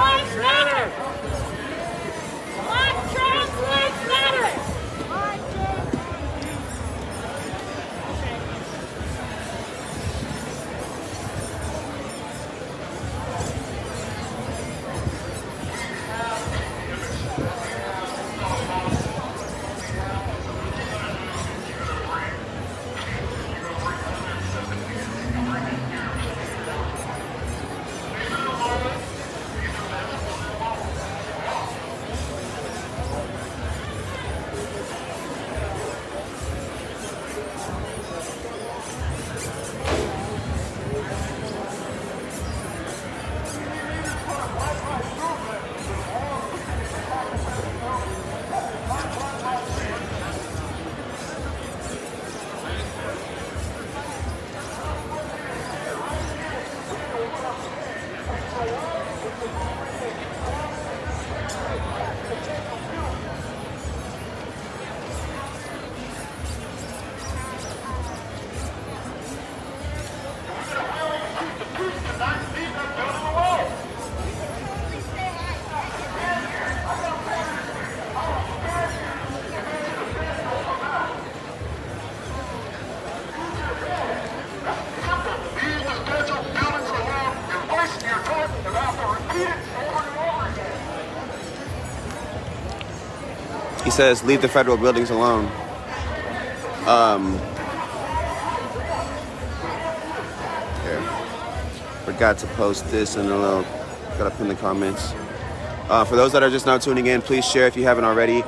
lives matter! Black trans lives matter! He says, leave the federal buildings alone. Here. Forgot to post this in a little, got up in the comments. For those that are just now tuning in, please share if you haven't already.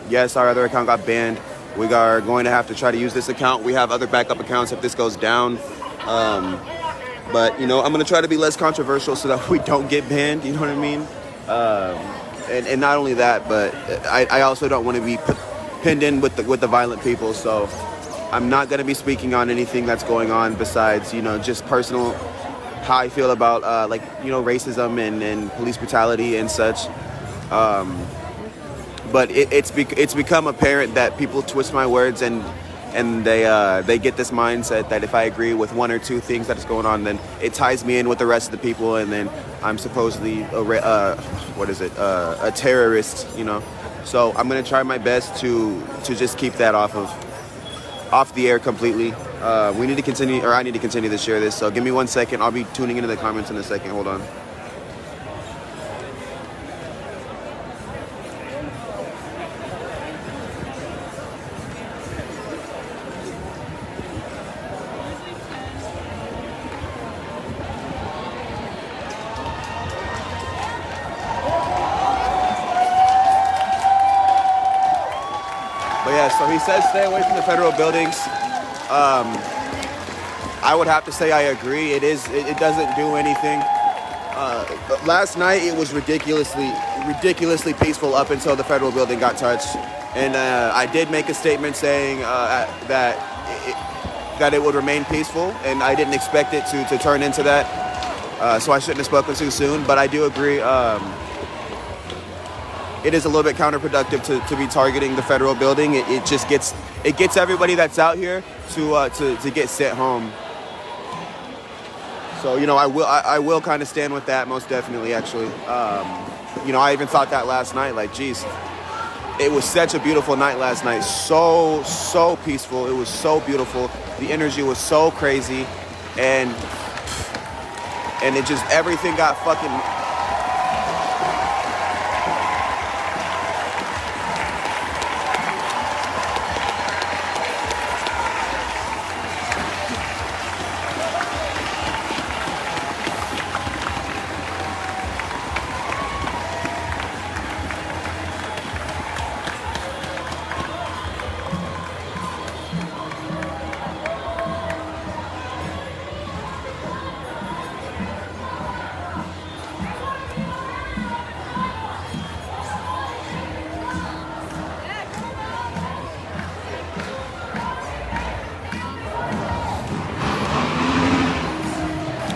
Yes, our other account got banned. We are going to have to try to use this account. We have other backup accounts if this goes down. But, you know, I'm going to try to be less controversial so that we don't get banned. You know what I mean? And not only that, but I also don't want to be pinned in with the violent people. So I'm not going to be speaking on anything that's going on besides, you know, just personal, how I feel about, like, you know, racism and police brutality and such. But it's become apparent that people twist my words and they get this mindset that if I agree with one or two things that's going on, then it ties me in with the rest of the people, and then I'm supposedly a terrorist, you know. So I'm gonna try my best to just keep that off the air completely. We need to continue, or I need to continue to share this. So give me 1 second. I'll be tuning into the comments in a second. Hold on. But yeah, so he says stay away from the federal buildings. I would have to say I agree. It doesn't do anything. Last night it was ridiculously peaceful up until the federal building got touched, and I did make a statement saying that it would remain peaceful, and I didn't expect it to turn into that. So I shouldn't have spoken too soon. But I do agree. It is a little bit counterproductive to be targeting the federal building. It just gets everybody that's out here to get sent home. So, you know, I will kind of stand with that, most definitely, actually. You know, I even thought that last night, like, geez, it was such a beautiful night last night. So peaceful. It was so beautiful. The energy was so crazy, and it just, everything got fucking.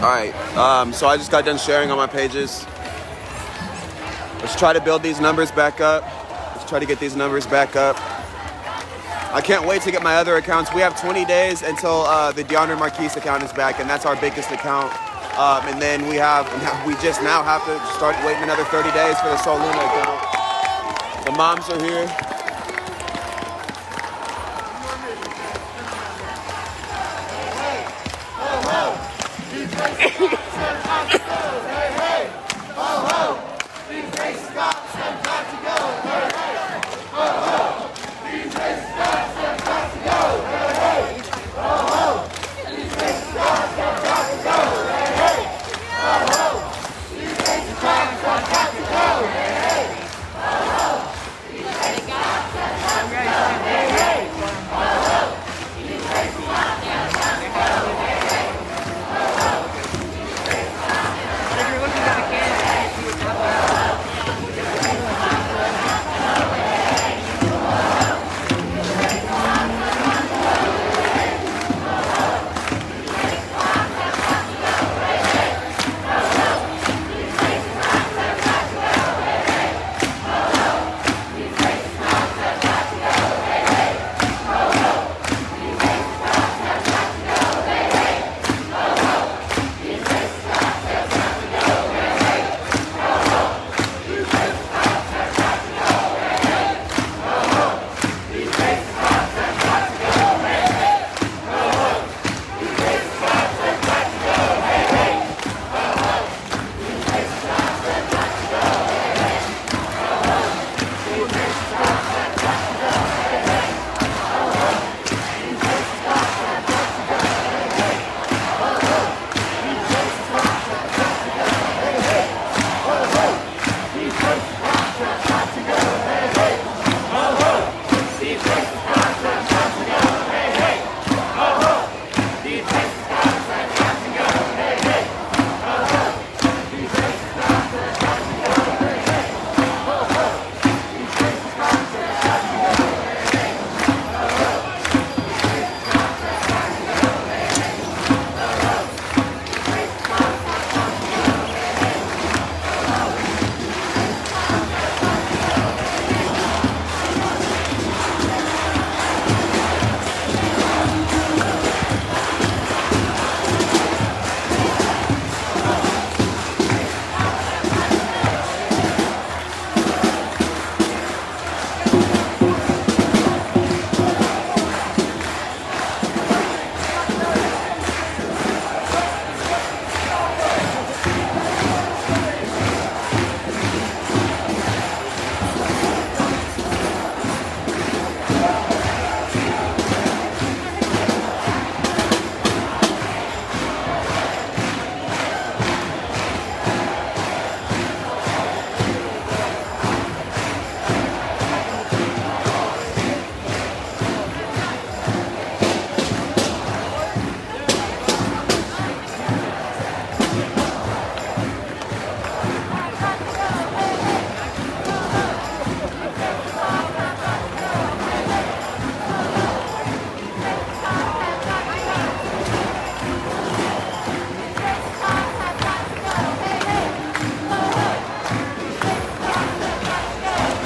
All right, so I just got done sharing on my pages. Let's try to build these numbers back up. Let's try to get these numbers back up. I can't wait to get my other accounts. We have 20 days until the DeAndre Marquise account is back, and that's our biggest account. And then we just now have to start waiting another 30 days for the Sol Luna account. The moms are here.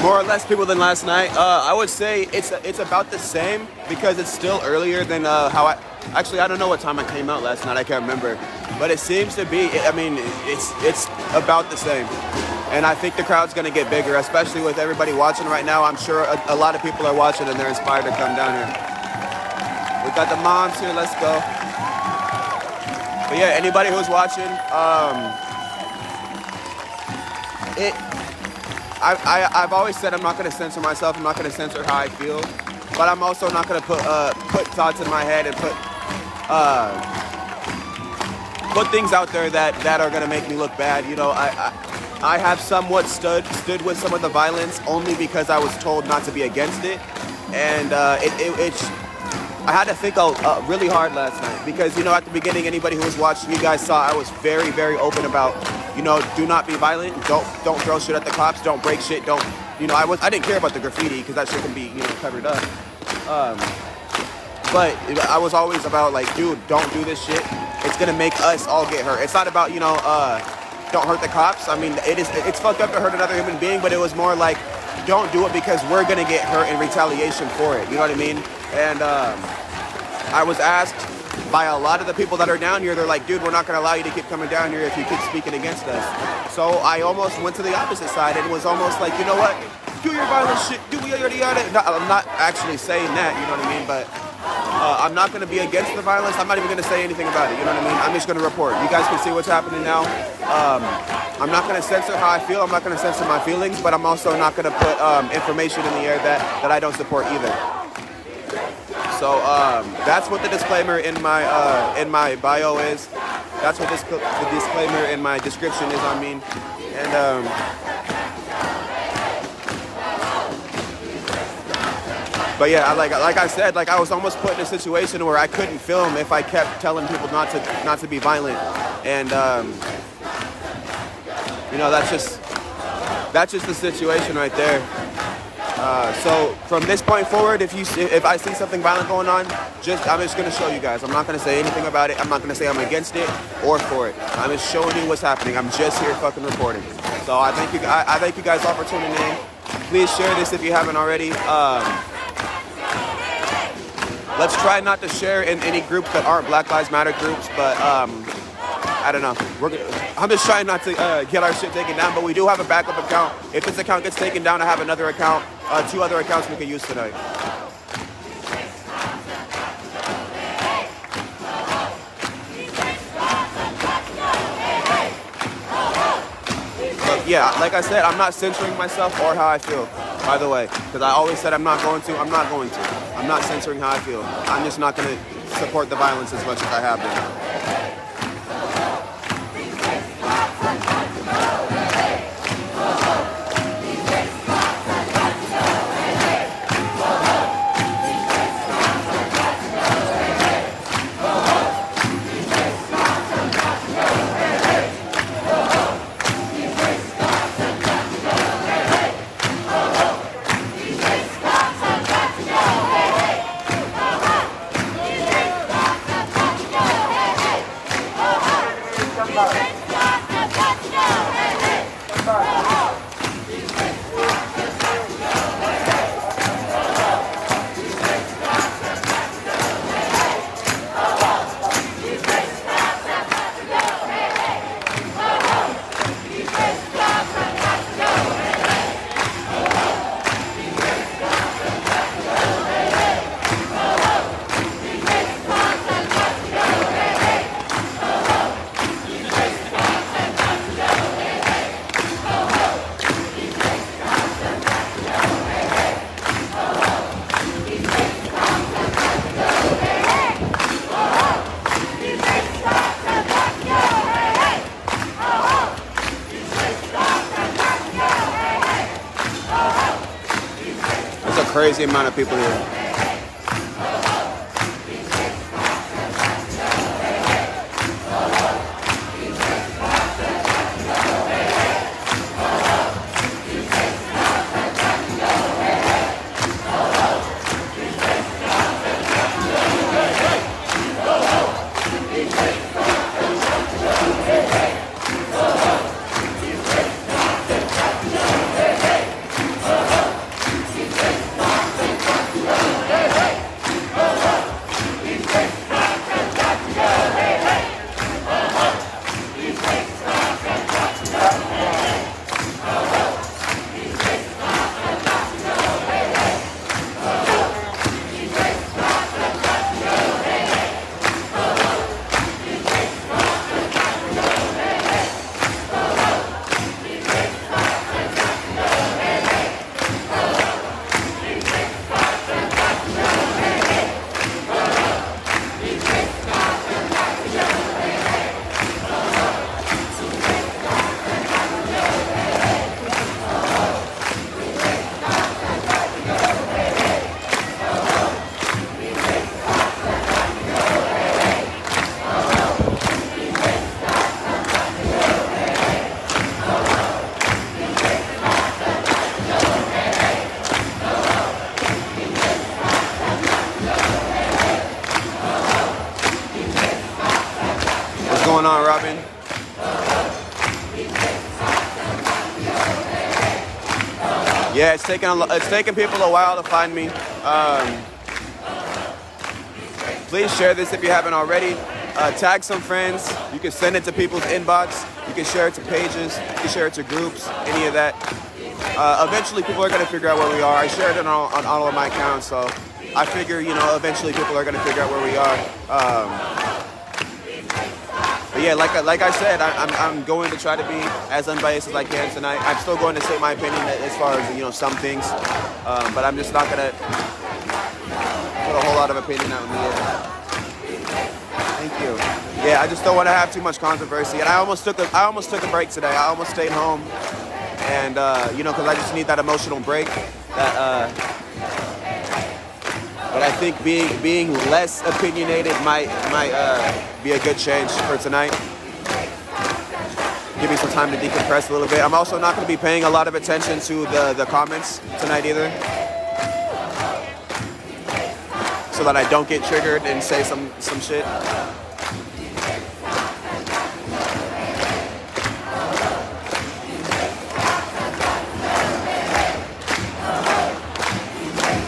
More or less people than last night. I would say it's about the same because it's still earlier than I don't know what time I came out last night. I can't remember, but it seems to be. I mean, it's about the same, and I think the crowd's going to get bigger, especially with everybody watching right now. I'm sure a lot of people are watching and they're inspired to come down here. We got the moms here. Let's go. But yeah, anybody who's watching, I've always said I'm not going to censor myself. I'm not going to censor how I feel, but I'm also not going to put thoughts in my head and put things out there that are going to make me look bad. You know, I have somewhat stood with some of the violence only because I was told not to be against it, and I had to think really hard last night because, you know, at the beginning, anybody who was watching, you guys saw I was very, very open about, you know, do not be violent. Don't throw shit at the cops. Don't break shit. Don't, you know, I didn't care about the graffiti because that shit can be, you know, covered up. But I was always about like, dude, don't do this shit. It's gonna make us all get hurt. It's not about, you know, don't hurt the cops. I mean, it's fucked up to hurt another human being, but it was more like, don't do it because we're gonna get hurt in retaliation for it. You know what I mean? And I was asked by a lot of the people that are down here. They're like, dude, we're not going to allow you to keep coming down here if you keep speaking against us. So I almost went to the opposite side and was almost like, you know what? Do your violent shit. Do yada yada. No, I'm not actually saying that, you know what I mean? But I'm not going to be against the violence. I'm not even going to say anything about it, you know what I mean? I'm just going to report. You guys can see what's happening now. I'm not going to censor how I feel. I'm not going to censor my feelings, but I'm also not going to put information in the air that I don't support either. So that's what the disclaimer in my bio is. That's what the disclaimer in my description is. I mean, and but yeah, like I said, like I was almost put in a situation where I couldn't film if I kept telling people not to be violent, and you know, that's just the situation right there. So from this point forward, if I see something violent going on, I'm just gonna show you guys. I'm not gonna say anything about it. I'm not gonna say I'm against it or for it. I'm just showing you what's happening. I'm just here fucking reporting. So I thank you guys all for tuning in. Please share this if you haven't already. Let's try not to share in any groups that aren't Black Lives Matter groups, but I don't know. I'm just trying not to get our shit taken down, but we do have a backup account. If this account gets taken down, I have another account, 2 other accounts we can use tonight. But yeah, like I said, I'm not censoring myself or how I feel, by the way, because I always said I'm not going to. I'm not censoring how I feel. I'm just not going to support the violence as much as I have been. Crazy amount of people here. Going on, Robin? Yeah, it's taking people a while to find me. Please share this if you haven't already. Tag some friends. You can send it to people's inbox. You can share it to pages. You can share it to groups, any of that. Eventually, people are going to figure out where we are. I shared it on all of my accounts, so I figure, eventually people are going to figure out where we are. But yeah, like I said, I'm going to try to be as unbiased as I can tonight. I'm still going to say my opinion as far as, some things, but I'm just not going to put a whole lot of opinion out in the air. Thank you. Yeah, I just don't want to have too much controversy. And I almost took a break today. I almost stayed home, and because I just need that emotional break. But I think being less opinionated might be a good change for tonight. Give me some time to decompress a little bit. I'm also not going to be paying a lot of attention to the comments tonight either, so that I don't get triggered and say some shit.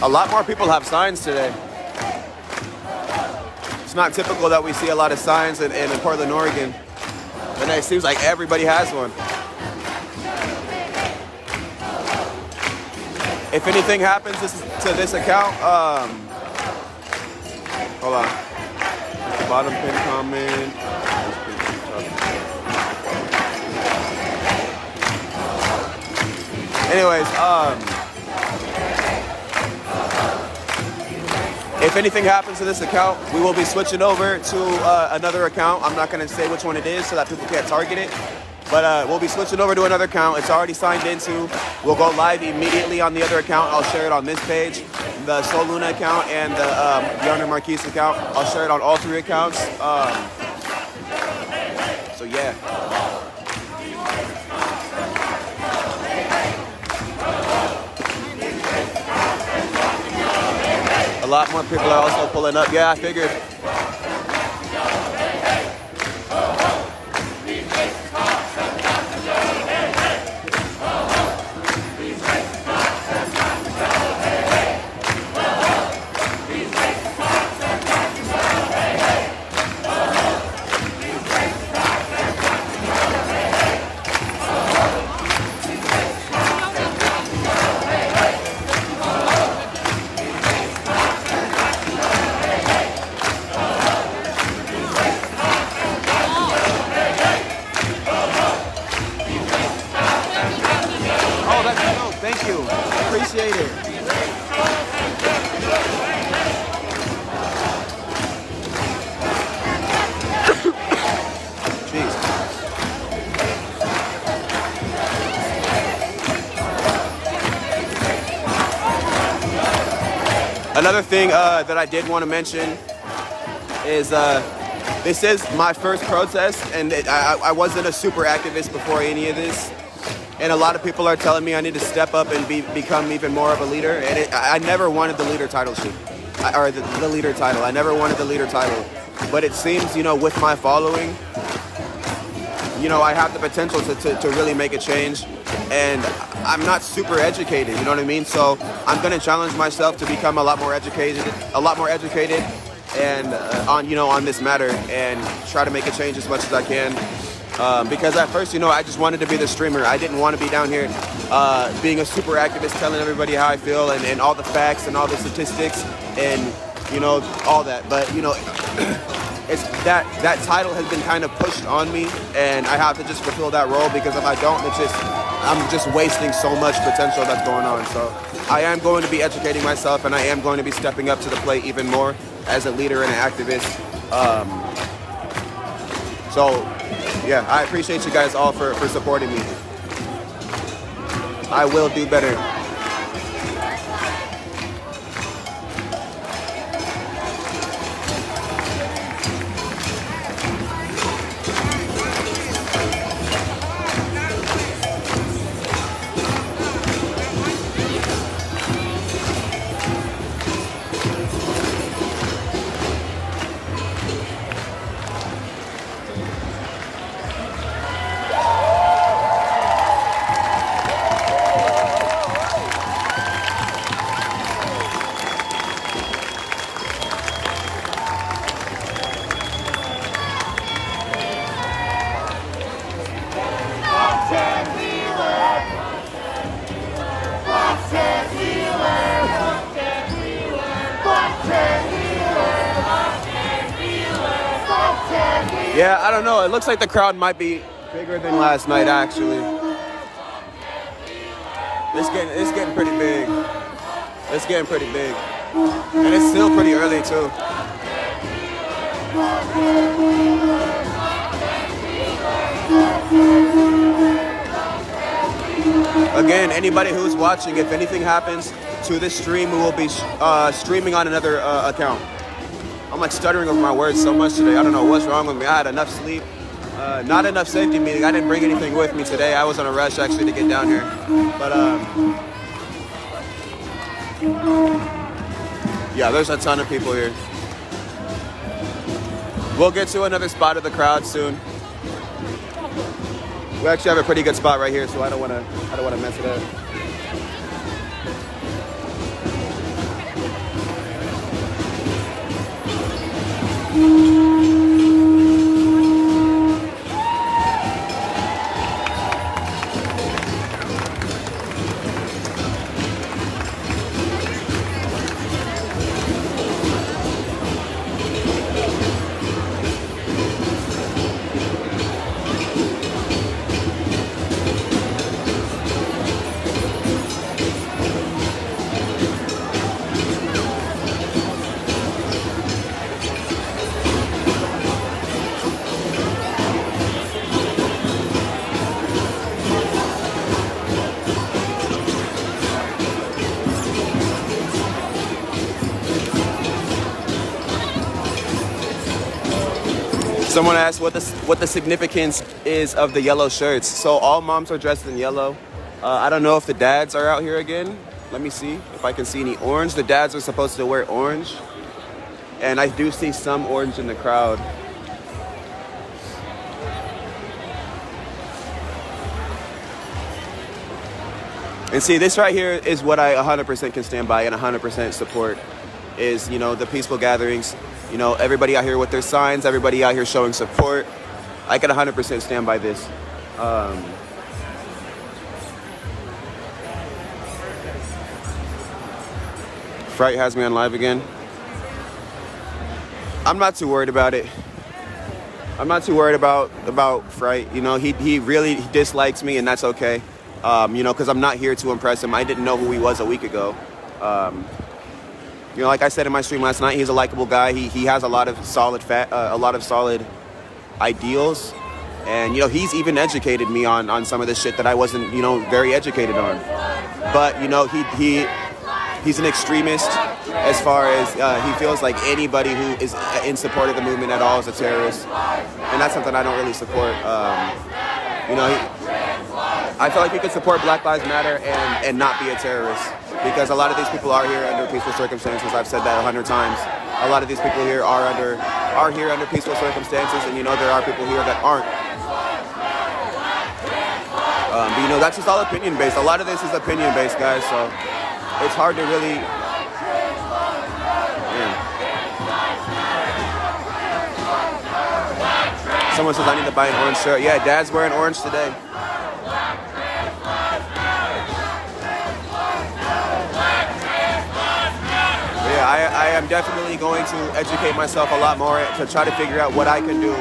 A lot more people have signs today. It's not typical that we see a lot of signs in Portland, Oregon. And it seems like everybody has one. If anything happens to this account, hold on. Bottom pin comment. Anyways, if anything happens to this account, we will be switching over to another account. I'm not going to say which one it is so that people can't target it. But we'll be switching over to another account. It's already signed into. We'll go live immediately on the other account. I'll share it on this page, the Sol Luna account, and the Yonder Marquise account. I'll share it on all three accounts. So yeah. A lot more people are also pulling up. Yeah, I figured. Appreciate it. Jeez. Another thing that I did want to mention is this is my first protest, and I wasn't a super activist before any of this. And a lot of people are telling me I need to step up and become even more of a leader. And I never wanted the leader title or the leader title. I never wanted the leader title. But it seems, with my following, I have the potential to really make a change. And I'm not super educated, you know what I mean? So I'm going to challenge myself to become a lot more educated and on this matter, and try to make a change as much as I can. Because at first, I just wanted to be the streamer. I didn't want to be down here being a super activist, telling everybody how I feel and all the facts and all the statistics and, all that. But, it's that title has been kind of pushed on me, and I have to just fulfill that role, because if I don't, I'm just wasting so much potential that's going on. So I am going to be educating myself, and I am going to be stepping up to the plate even more as a leader and an activist. Yeah, I appreciate you guys all for supporting me. I will do better. Yeah, I don't know. It looks like the crowd might be bigger than last night, actually. It's getting pretty big. It's getting pretty big. And it's still pretty early, too. Again, anybody who's watching, if anything happens to this stream, we will be streaming on another account. I'm like stuttering over my words so much today. I don't know what's wrong with me. I had enough sleep. Not enough safety meeting. I didn't bring anything with me today. I was on a rush actually to get down here. But yeah, there's a ton of people here. We'll get to another spot of the crowd soon. We actually have a pretty good spot right here, so I don't want to mess it up. Someone asked what the significance is of the yellow shirts. So all moms are dressed in yellow. I don't know if the dads are out here again. Let me see if I can see any orange. The dads are supposed to wear orange. And I do see some orange in the crowd. And see, this right here is what I 100% can stand by and 100% support is, you know, the peaceful gatherings. You know, everybody out here with their signs, everybody out here showing support. I can 100% stand by this. Fright has me on live again. I'm not too worried about it. I'm not too worried about Fright. You know, he really dislikes me, and that's okay. You know, because I'm not here to impress him. I didn't know who he was a week ago. You know, like I said in my stream last night, he's a likable guy. He has a lot of solid ideals, and you know, he's even educated me on some of the shit that I wasn't, you know, very educated on. But you know, he's an extremist as far as he feels like anybody who is in support of the movement at all is a terrorist, and that's something I don't really support. You know, I feel like you could support Black Lives Matter and not be a terrorist. Because a lot of these people are here under peaceful circumstances. I've said that 100 times. A lot of these people here are here under peaceful circumstances, and you know there are people here that aren't. But you know, that's just all opinion based. A lot of this is opinion based, guys. So it's hard to really. Yeah. Someone says I need to buy an orange shirt. Yeah, Dad's wearing orange today. I am definitely going to educate myself a lot more to try to figure out what I can do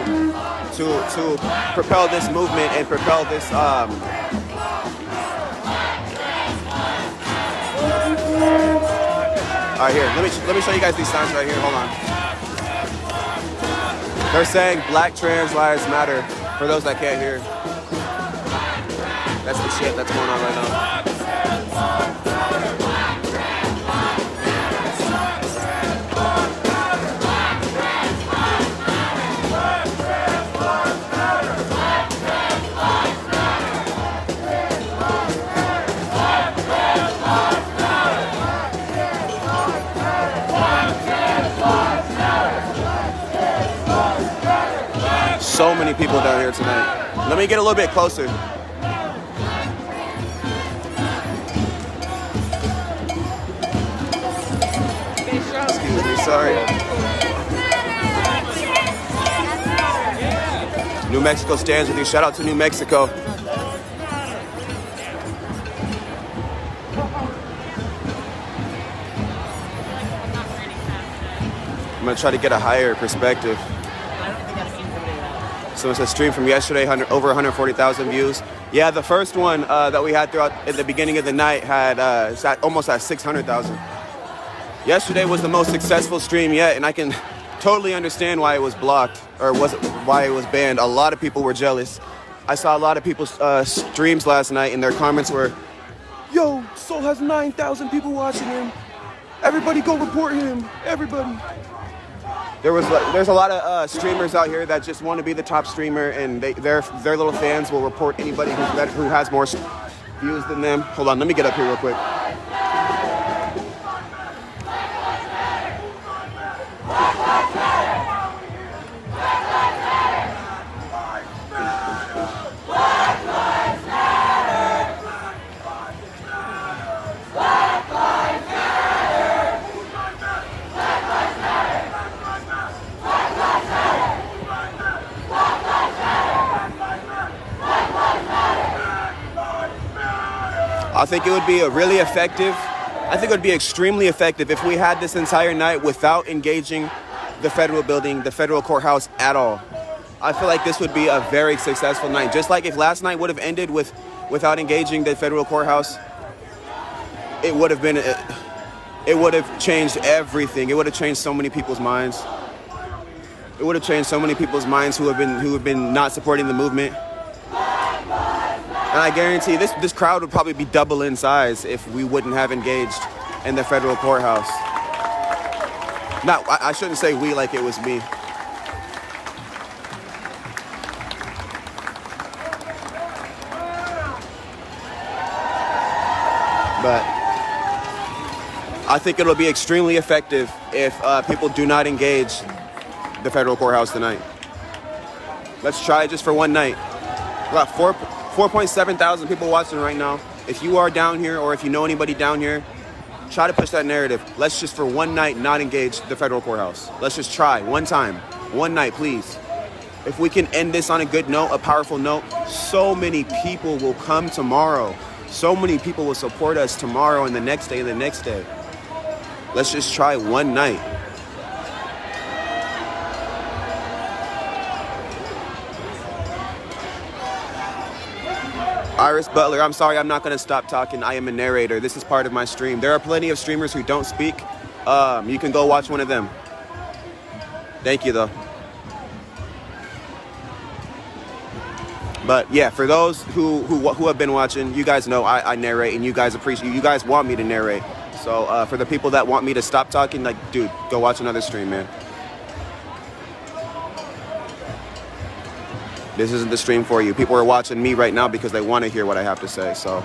to propel this movement and propel this. All right, here. Let me show you guys these signs right here. Hold on. They're saying Black Trans Lives Matter. For those that can't hear, that's the shit that's going on right now. So many people down here tonight. Let me get a little bit closer. Excuse me, sorry. New Mexico stands with you. Shout out to New Mexico. I'm gonna try to get a higher perspective. So it's a stream from yesterday, over 140,000 views. Yeah, the first one that we had throughout at the beginning of the night had almost at 600,000. Yesterday was the most successful stream yet, and I can totally understand why it was blocked or why it was banned. A lot of people were jealous. I saw a lot of people's streams last night, and their comments were, "Yo, Soul has 9,000 people watching him. Everybody go report him. Everybody." There's a lot of streamers out here that just want to be the top streamer, and their little fans will report anybody who has more views than them. Hold on, let me get up here real quick. I think it would be really effective. I think it would be extremely effective if we had this entire night without engaging the federal building, the federal courthouse at all. I feel like this would be a very successful night. Just like if last night would have ended without engaging the federal courthouse, it would have changed everything. It would have changed so many people's minds. It would have changed so many people's minds who have been not supporting the movement. And I guarantee this crowd would probably be double in size if we wouldn't have engaged in the federal courthouse. Not, I shouldn't say we like it was me. But I think it'll be extremely effective if people do not engage the federal courthouse tonight. Let's try it just for one night. About 4.7 thousand people watching right now. If you are down here or if you know anybody down here, try to push that narrative. Let's just for one night not engage the federal courthouse. Let's just try one time, one night, please. If we can end this on a good note, a powerful note, so many people will come tomorrow. So many people will support us tomorrow and the next day and the next day. Let's just try one night. Iris Butler, I'm sorry, I'm not going to stop talking. I am a narrator. This is part of my stream. There are plenty of streamers who don't speak. You can go watch one of them. Thank you, though. But yeah, for those who have been watching, you guys know I narrate, and you guys appreciate. You guys want me to narrate. So for the people that want me to stop talking, like, dude, go watch another stream, man. This isn't the stream for you. People are watching me right now because they want to hear what I have to say, so.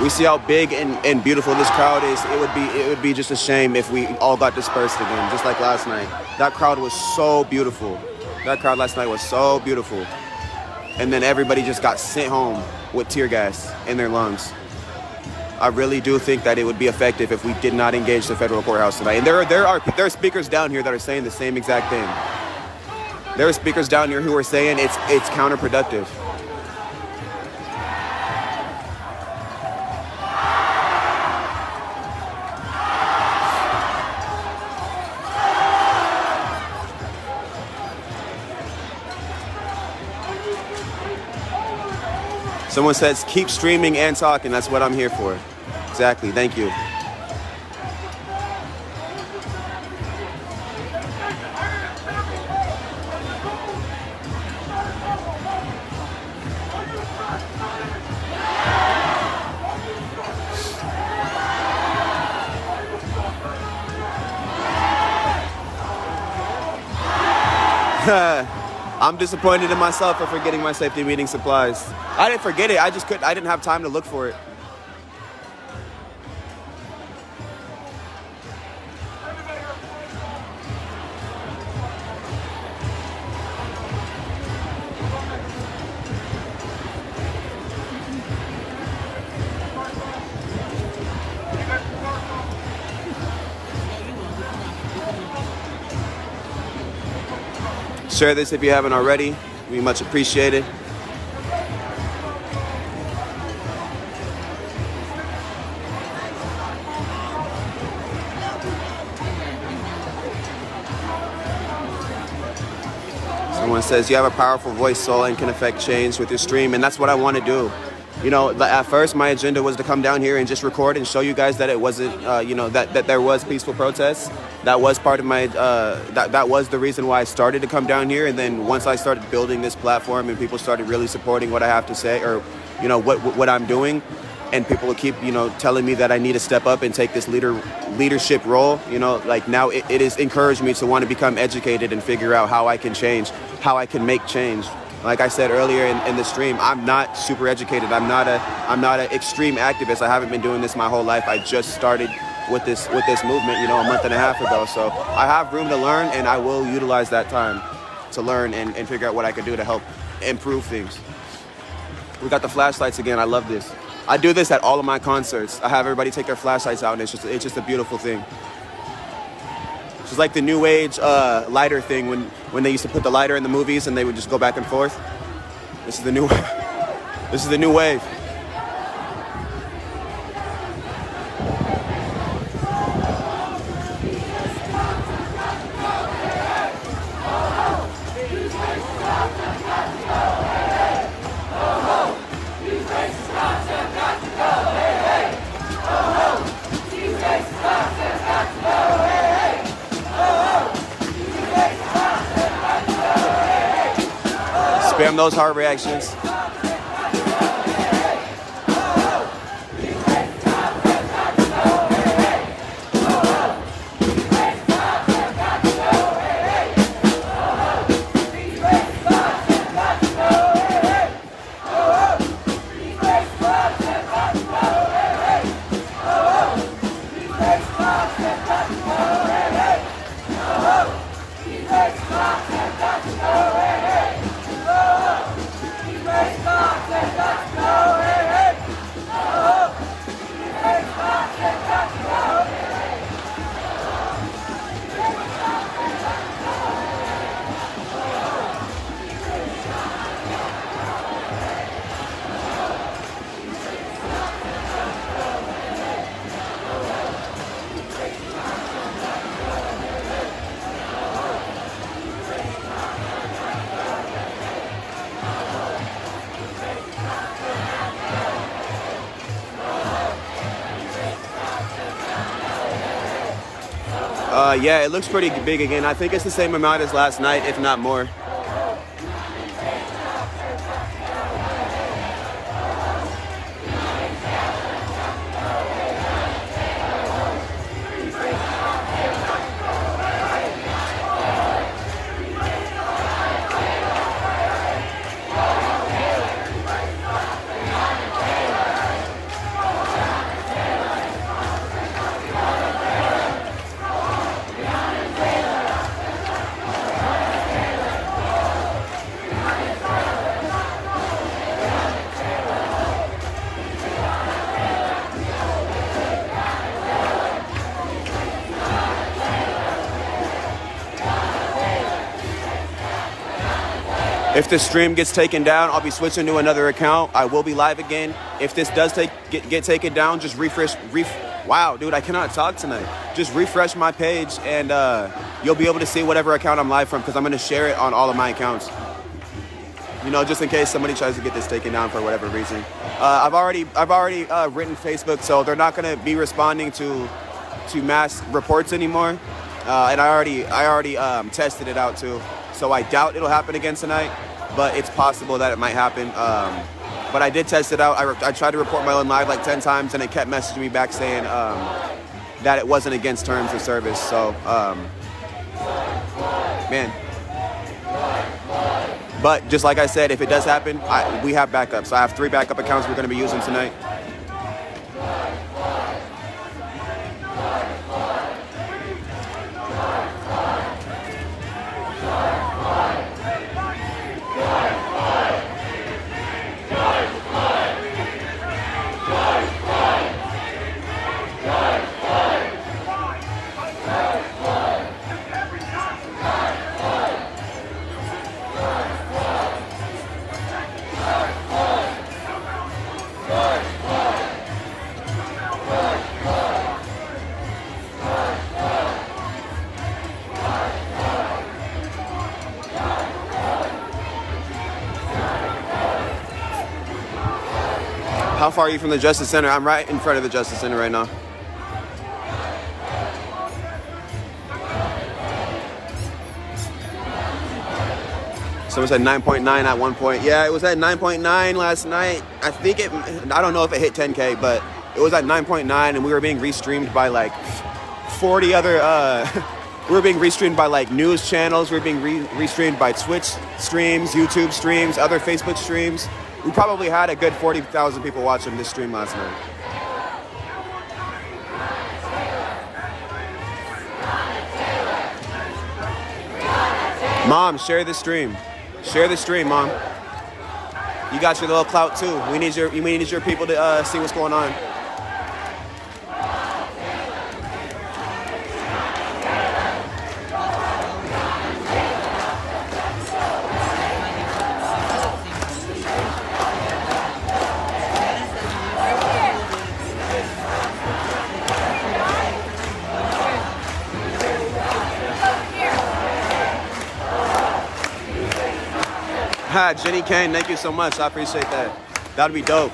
We see how big and beautiful this crowd is. It would be just a shame if we all got dispersed again, just like last night. That crowd was so beautiful. That crowd last night was so beautiful. And then everybody just got sent home with tear gas in their lungs. I really do think that it would be effective if we did not engage the federal courthouse tonight. And there are speakers down here that are saying the same exact thing. There are speakers down here who are saying it's counterproductive. Someone says, keep streaming and talking. That's what I'm here for. Exactly. Thank you. I'm disappointed in myself for forgetting my safety meeting supplies. I didn't forget it. I didn't have time to look for it. Share this if you haven't already. We much appreciate it. Someone says you have a powerful voice, Soul, and can affect change with your stream, and that's what I want to do. You know, at first my agenda was to come down here and just record and show you guys that it wasn't, that there was peaceful protests. That was part of my, that was the reason why I started to come down here. And then once I started building this platform and people started really supporting what I have to say, or, you know, what I'm doing, and people will keep, you know, telling me that I need to step up and take this leadership role, you know, like now it has encouraged me to want to become educated and figure out how I can change, how I can make change. Like I said earlier in the stream, I'm not super educated. I'm not an extreme activist. I haven't been doing this my whole life. I just started with this movement, you know, a month and a half ago. So I have room to learn, and I will utilize that time to learn and figure out what I can do to help improve things. We got the flashlights again. I love this. I do this at all of my concerts. I have everybody take their flashlights out, and it's just a beautiful thing. It's like the new age lighter thing when they used to put the lighter in the movies and they would just go back and forth. This is the new wave. Spam those heart reactions. Yeah, it looks pretty big again. I think it's the same amount as last night, if not more. If the stream gets taken down, I'll be switching to another account. I will be live again. If this does get taken down, just refresh. Wow, dude, I cannot talk tonight. Just refresh my page, and you'll be able to see whatever account I'm live from, because I'm going to share it on all of my accounts. You know, just in case somebody tries to get this taken down for whatever reason. I've already written Facebook, so they're not going to be responding to mass reports anymore. And I already tested it out too. So I doubt it'll happen again tonight, but it's possible that it might happen. But I did test it out. I tried to report my own live like 10 times, and it kept messaging me back saying that it wasn't against terms of service. So, man. But just like I said, if it does happen, we have backups. I have 3 backup accounts we're going to be using tonight. How far are you from the Justice Center? I'm right in front of the Justice Center right now. Someone said 9.9 at one point. Yeah, it was at 9.9 last night. I don't know if it hit 10K, but it was at 9.9 and we were being restreamed by like 40 other, we were being restreamed by like news channels. We were being restreamed by Twitch streams, YouTube streams, other Facebook streams. We probably had a good 40,000 people watching this stream last night. Mom, share the stream. Share the stream, Mom. You got your little clout too. We need your people to see what's going on. Hi, Jenny Kane, thank you so much. I appreciate that. That'd be dope.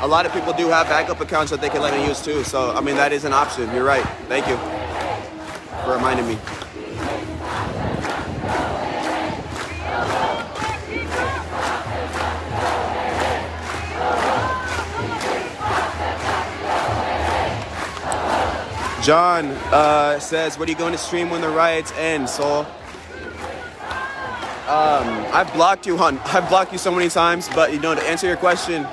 A lot of people do have backup accounts that they can let me use too. So, I mean, that is an option. You're right. Thank you for reminding me. John says, what are you going to stream when the riots end, Soul? I've blocked you so many times, but to answer your question,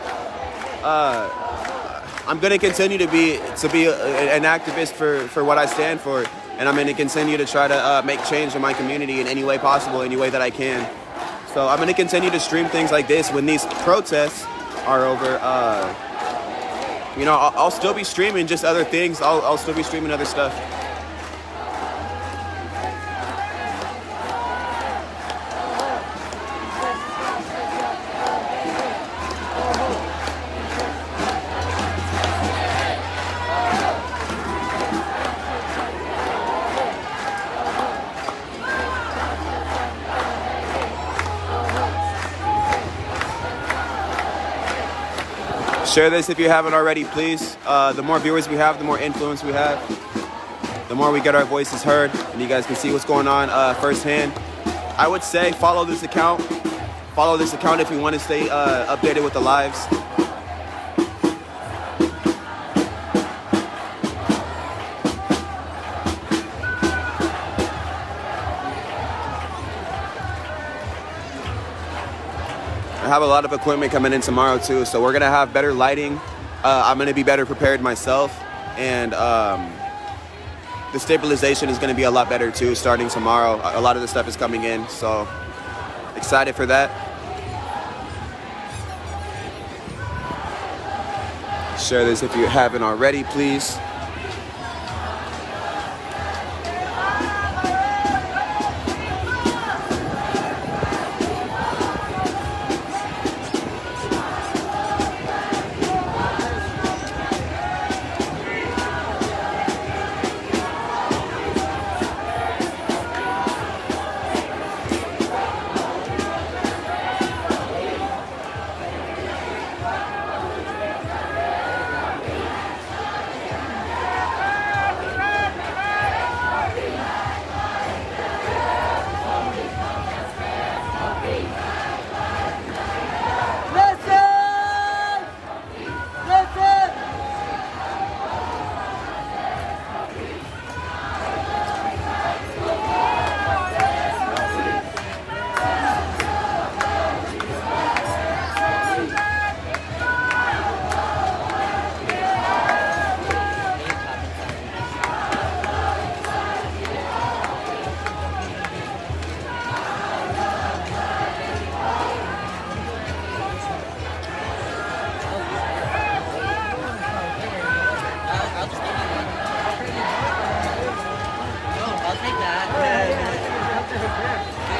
I'm going to continue to be an activist for what I stand for, and I'm going to continue to try to make change in my community in any way possible, any way that I can. So I'm going to continue to stream things like this when these protests are over. I'll still be streaming just other things. I'll still be streaming other stuff. Share this if you haven't already, please. The more viewers we have, the more influence we have. The more we get our voices heard, and you guys can see what's going on firsthand. I would say follow this account. Follow this account if you want to stay updated with the lives. I have a lot of equipment coming in tomorrow too, so we're gonna have better lighting. I'm gonna be better prepared myself, and the stabilization is gonna be a lot better too starting tomorrow. A lot of the stuff is coming in, so excited for that. Share this if you haven't already, please.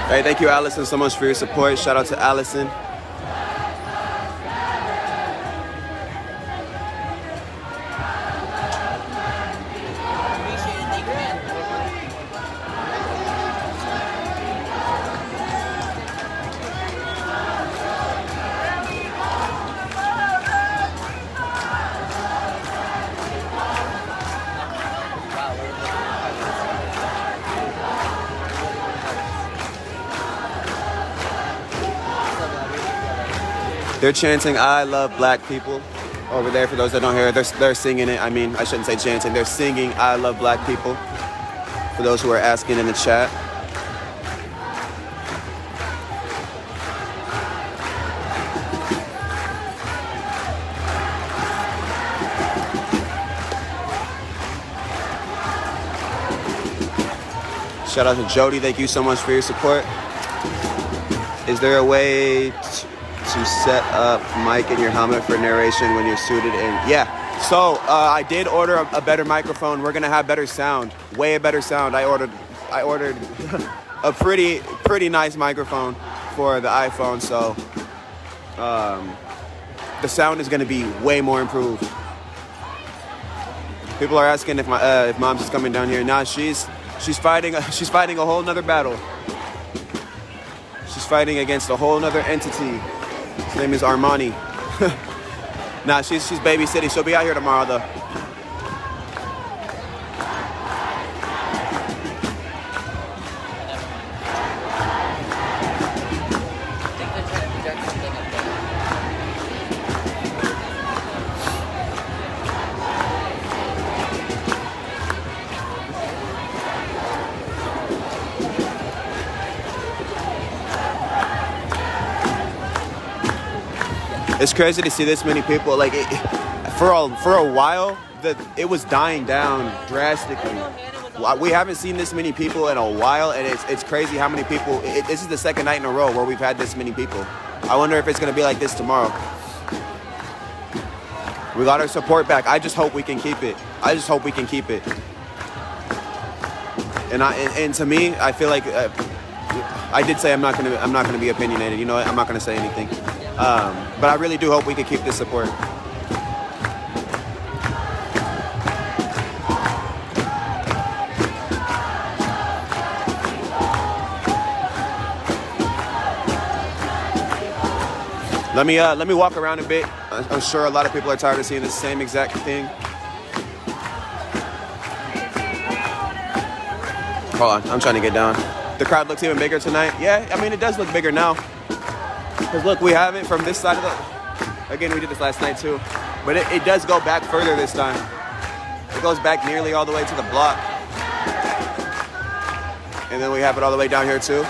Hey, thank you, Allison, so much for your support. Shout out to Allison. They're chanting, "I love black people." Over there, for those that don't hear it, they're singing it. I mean, I shouldn't say chanting. They're singing, "I love black people." For those who are asking in the chat. Shout out to Jody. Thank you so much for your support. Is there a way to set up mic in your helmet for narration when you're suited in? Yeah. So I did order a better microphone. We're gonna have better sound, way better sound. I ordered a pretty nice microphone for the iPhone. So the sound is gonna be way more improved. People are asking if Mom's is coming down here. Nah, she's fighting a whole nother battle. She's fighting against a whole nother entity. His name is Armani. Nah, she's babysitting. She'll be out here tomorrow though. It's crazy to see this many people. Like for a while, it was dying down drastically. We haven't seen this many people in a while, and it's crazy how many people. This is the second night in a row where we've had this many people. I wonder if it's gonna be like this tomorrow. We got our support back. I just hope we can keep it. And to me, I feel like I did say I'm not gonna be opinionated. You know what? I'm not gonna say anything. But I really do hope we can keep this support. Let me walk around a bit. I'm sure a lot of people are tired of seeing the same exact thing. Hold on, I'm trying to get down. The crowd looks even bigger tonight. Yeah, I mean, it does look bigger now. Because look, we have it from this side of the... Again, we did this last night too. But it does go back further this time. It goes back nearly all the way to the block. And then we have it all the way down here too.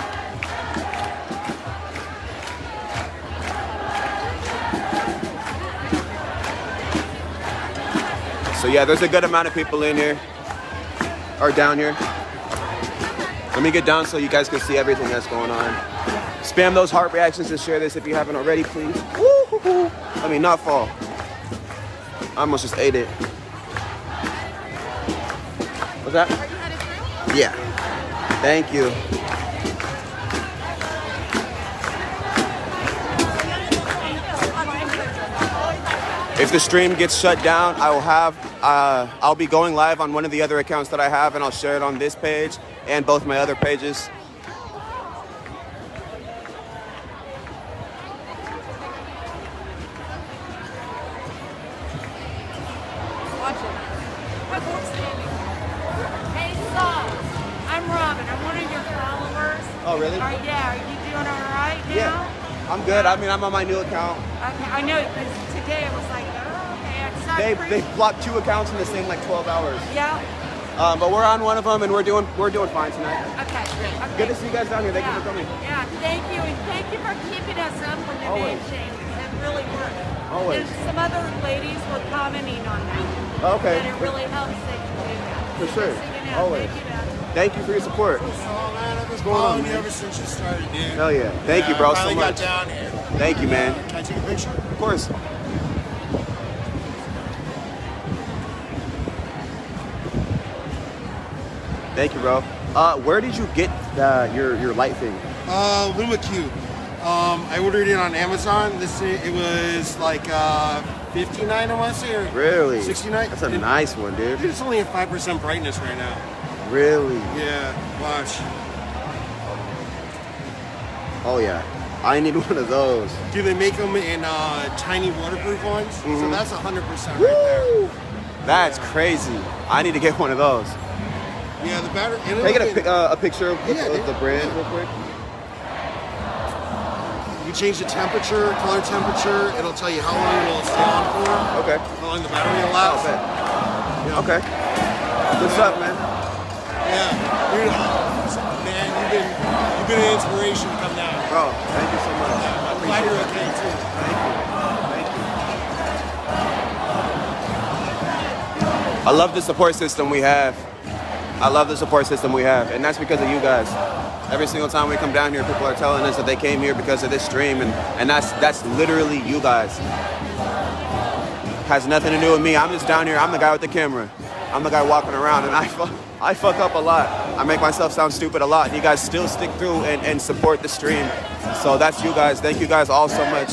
So yeah, there's a good amount of people in here. Or down here. Let me get down so you guys can see everything that's going on. Spam those heart reactions and share this if you haven't already, please. Woo-hoo-hoo. Let me not fall. I almost just ate it. What's that? Are you headed through? Yeah. Thank you. If the stream gets shut down, I'll be going live on one of the other accounts that I have, and I'll share it on this page and both my other pages. Hey, Saul. I'm Robin. I'm one of your followers. Oh, really? Are you doing all right now? Yeah. I'm good. I mean, I'm on my new account. Okay, I know, because today I was like, oh, okay. I decided They blocked 2 accounts in the same like 12 hours. Yeah. But we're on one of them, and we're doing fine tonight. Okay, great. Okay. Good to see you guys down here. Thank you for coming. Yeah, thank you. And thank you for keeping us up with the Always. name changes. It really worked. Always. And some other ladies were commenting on that. Okay. And it really helps that you do that. For sure. So, you know, Always. Thank you, man. Thank you for your support. Oh man, I've been going on, following you man? ever since you started, dude. Hell yeah. Thank you, bro, I so finally much. got down here. Thank you, man. Can I take a picture? Of course. Thank you, bro. Where did you get your light thing? Luma Cube. I ordered it on Amazon. It was like 59, I want to say, or Really? 69. That's a nice one, dude. Dude, it's only at 5% brightness right now. Really? Yeah, watch. Oh yeah. I need one of those. Do they make them in tiny waterproof ones? So Mhm. that's 100% right there. Woo! That's crazy. I need to get one of those. Yeah, the battery. Can I get a picture of Yeah, the dude. brand real quick? You change the temperature, color temperature. It'll tell you how long it'll stay on for. Okay. How long the battery will last. Yeah. Okay. What's up, man? Yeah, dude, man, you've been an inspiration to come down. Bro, thank you so much. I'm glad you're okay too. Thank you. Thank you. I love the support system we have. I love the support system we have, and that's because of you guys. Every single time we come down here, people are telling us that they came here because of this stream, and that's literally you guys. Has nothing to do with me. I'm just down here. I'm the guy with the camera. I'm the guy walking around, and I fuck up a lot. I make myself sound stupid a lot, and you guys still stick through and support the stream. So that's you guys. Thank you guys all so much.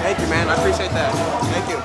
Thank you, man. I appreciate that. Thank you.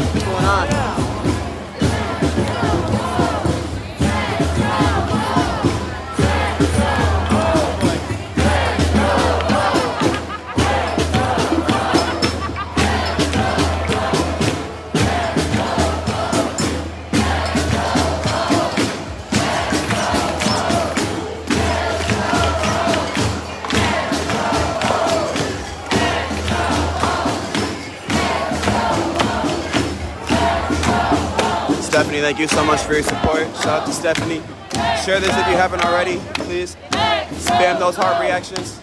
What's going on? Stephanie, thank you so much for your support. Shout out to Stephanie. Share this if you haven't already, please. Spam those heart reactions.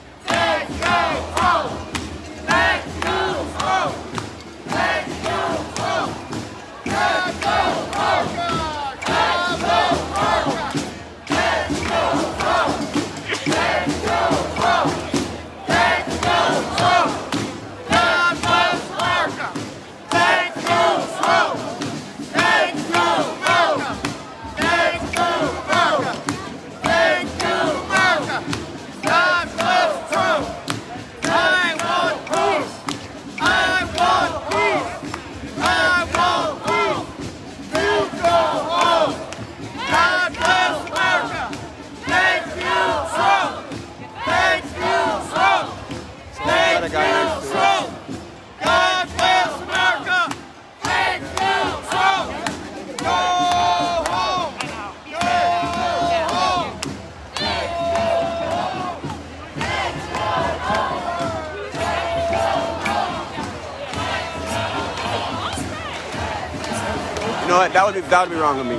You know what? That would be wrong with me.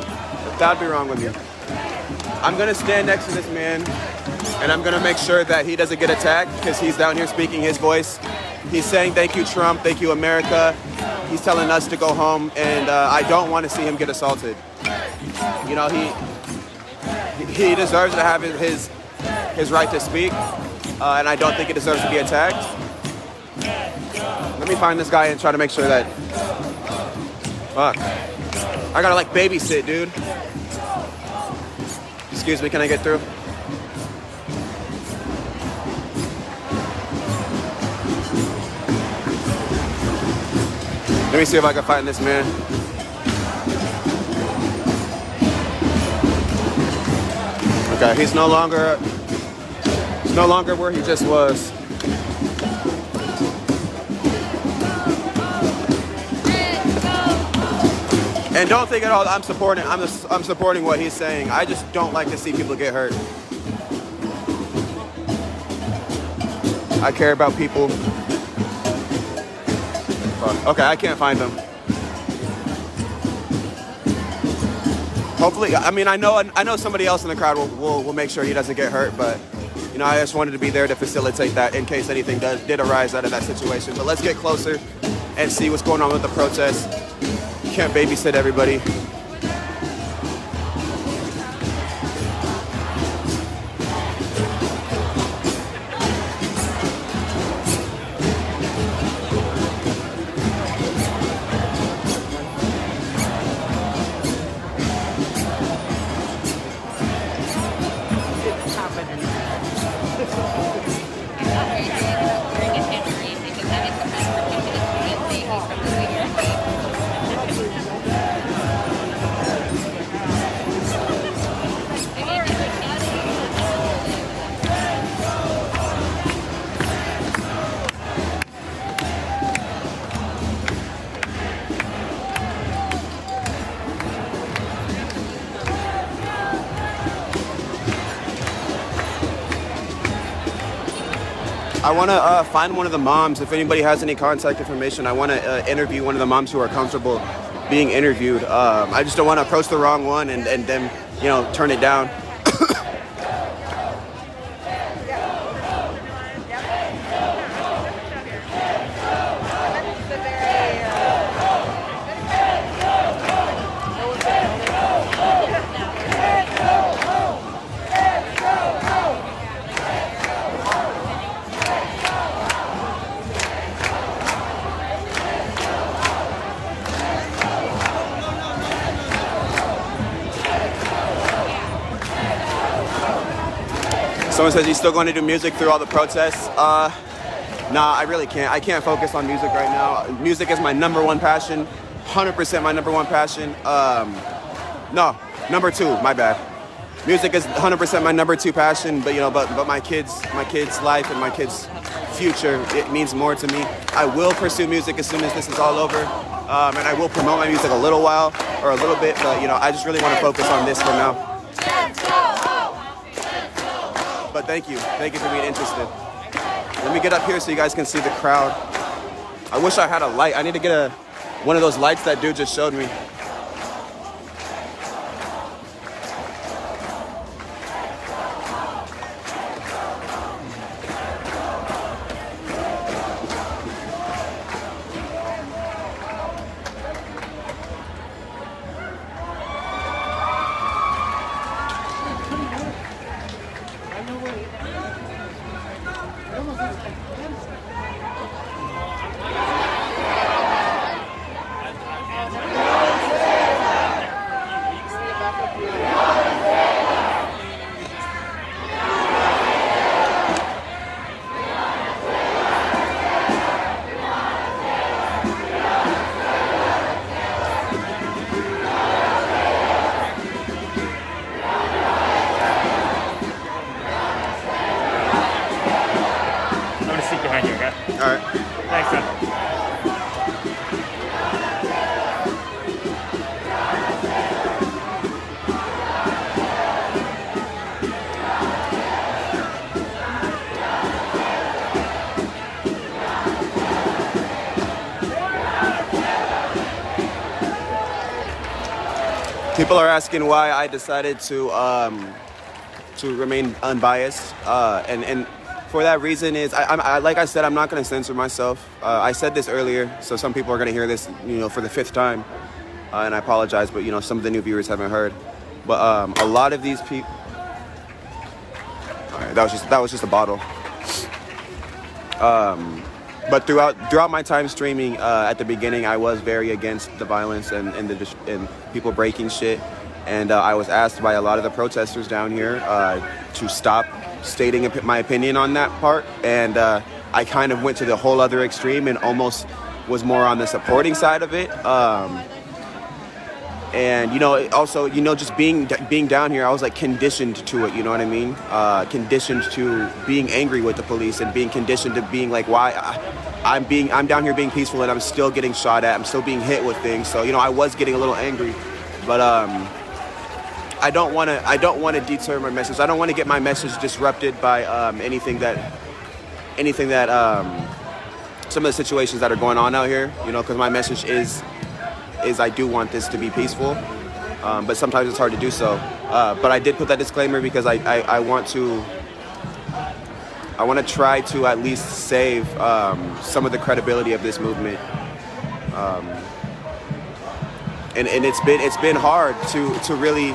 That would be wrong with me. I'm gonna stand next to this man, and I'm gonna make sure that he doesn't get attacked because he's down here speaking his voice. He's saying thank you, Trump, thank you, America. He's telling us to go home, and I don't want to see him get assaulted. You know, he deserves to have his right to speak, and I don't think he deserves to be attacked. Let me find this guy and try to make sure that. Fuck. I gotta like babysit, dude. Excuse me, can I get through? Let me see if I can find this man. Okay, he's no longer where he just was. And don't think at all I'm supporting what he's saying. I just don't like to see people get hurt. I care about people. Fuck. Okay, I can't find him. hopefully, I mean, I know somebody else in the crowd will make sure he doesn't get hurt, but you know, I just wanted to be there to facilitate that in case anything did arise out of that situation. But let's get closer and see what's going on with the protest. Can't babysit everybody. I want to find one of the moms. If anybody has any contact information, I want to interview one of the moms who are comfortable being interviewed. I just don't want to approach the wrong one and then, you know, turn it down. Someone says he's still going to do music through all the protests. Nah, I really can't. I can't focus on music right now. Music is my number one passion, 100% my number one passion. No, number two, my bad. Music is 100% my number two passion, but you know, but my kids' life and my kids' future, it means more to me. I will pursue music as soon as this is all over, and I will promote my music a little while or a little bit, but you know, I just really want to focus on this for now. But thank you for being interested. Let me get up here so you guys can see the crowd. I wish I had a light. I need to get one of those lights that dude just showed me. People are asking why I decided to remain unbiased, and for that reason is I like I said, I'm not going to censor myself. I said this earlier, so some people are going to hear this, you know, for the fifth time, and I apologize, but you know, some of the new viewers haven't heard. But a lot of these people. All right, that was just a bottle. But throughout my time streaming, at the beginning, I was very against the violence and people breaking shit. And I was asked by a lot of the protesters down here to stop stating my opinion on that part. And I kind of went to the whole other extreme and almost was more on the supporting side of it. And, you know, also, you know, just being down here, I was like conditioned to it, you know what I mean? Conditioned to being angry with the police and being conditioned to being like, why I'm down here being peaceful and I'm still getting shot at. I'm still being hit with things. So, you know, I was getting a little angry, but I don't want to deter my message. I don't want to get my message disrupted by anything that some of the situations that are going on out here, you know, because my message is I do want this to be peaceful. but sometimes it's hard to do so. But I did put that disclaimer because I want to try to at least save some of the credibility of this movement. And it's been hard to really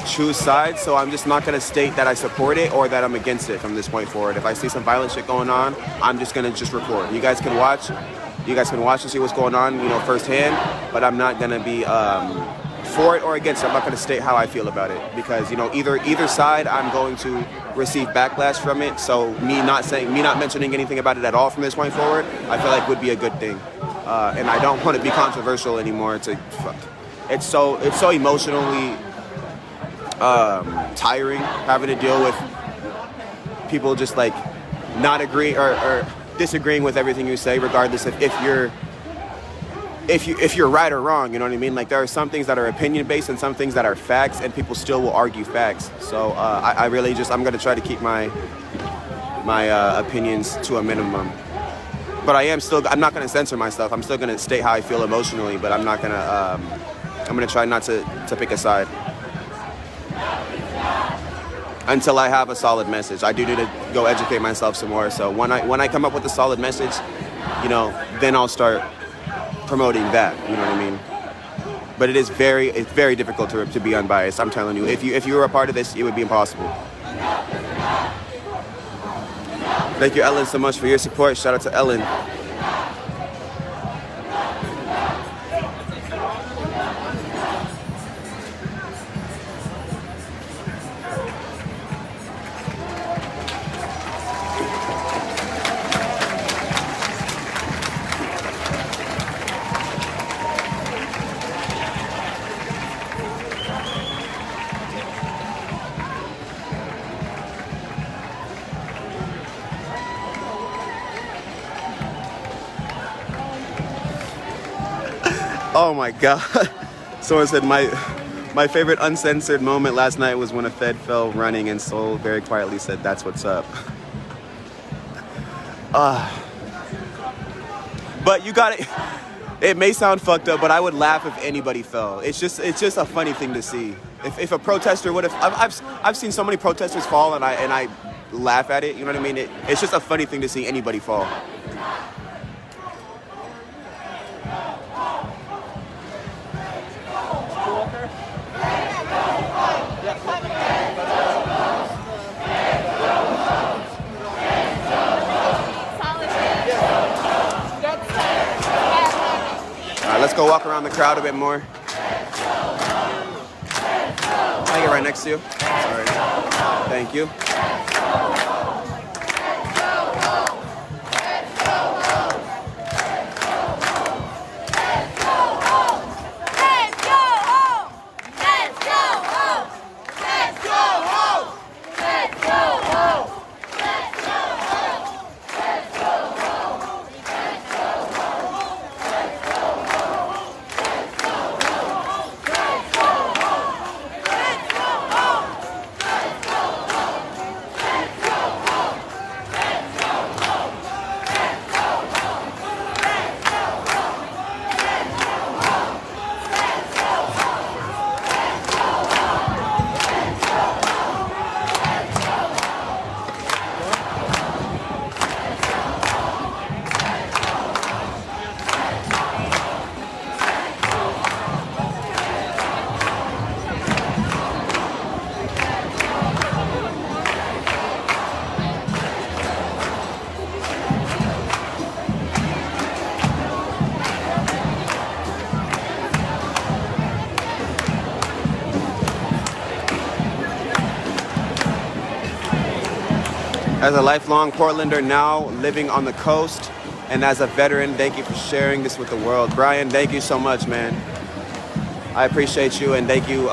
choose sides, so I'm just not going to state that I support it or that I'm against it from this point forward. If I see some violent shit going on, I'm just going to just record. You guys can watch and see what's going on, firsthand, but I'm not going to be for it or against it. I'm not going to state how I feel about it because, either side, I'm going to receive backlash from it. So me not mentioning anything about it at all from this point forward, I feel like would be a good thing. And I don't want to be controversial anymore. It's so emotionally tiring having to deal with people just like not agreeing or disagreeing with everything you say, regardless of if you're right or wrong. You know what I mean? Like there are some things that are opinion based and some things that are facts, and people still will argue facts. So I'm going to try to keep my opinions to a minimum. But I'm not going to censor myself. I'm still going to state how I feel emotionally, but I'm going to try not to pick a side until I have a solid message. I do need to go educate myself some more. So when I come up with a solid message, then I'll start promoting that. You know what I mean? But it's very difficult to be unbiased. I'm telling you, if you were a part of this, it would be impossible. Thank you, Ellen, so much for your support. Shout out to Ellen. Oh my God. Someone said my favorite uncensored moment last night was when a Fed fell running and Soul very quietly said, "That's what's up." But you got it. It may sound fucked up, but I would laugh if anybody fell. It's just a funny thing to see. If a protester would have, I've seen so many protesters fall and I laugh at it. You know what I mean? It's just a funny thing to see anybody fall. Let's go walk around the crowd a bit more. I get right next to you. Sorry. Thank you. As a lifelong Portlander now living on the coast, and as a veteran, thank you for sharing this with the world. Brian, thank you so much, man. I appreciate you, and thank you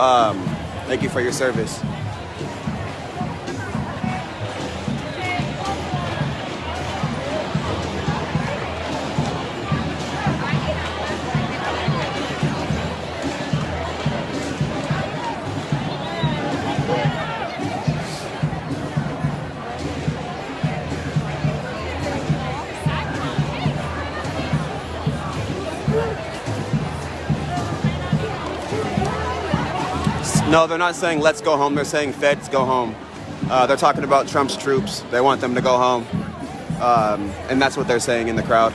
for your service. No, they're not saying let's go home. They're saying feds go home. They're talking about Trump's troops. They want them to go home. And that's what they're saying in the crowd.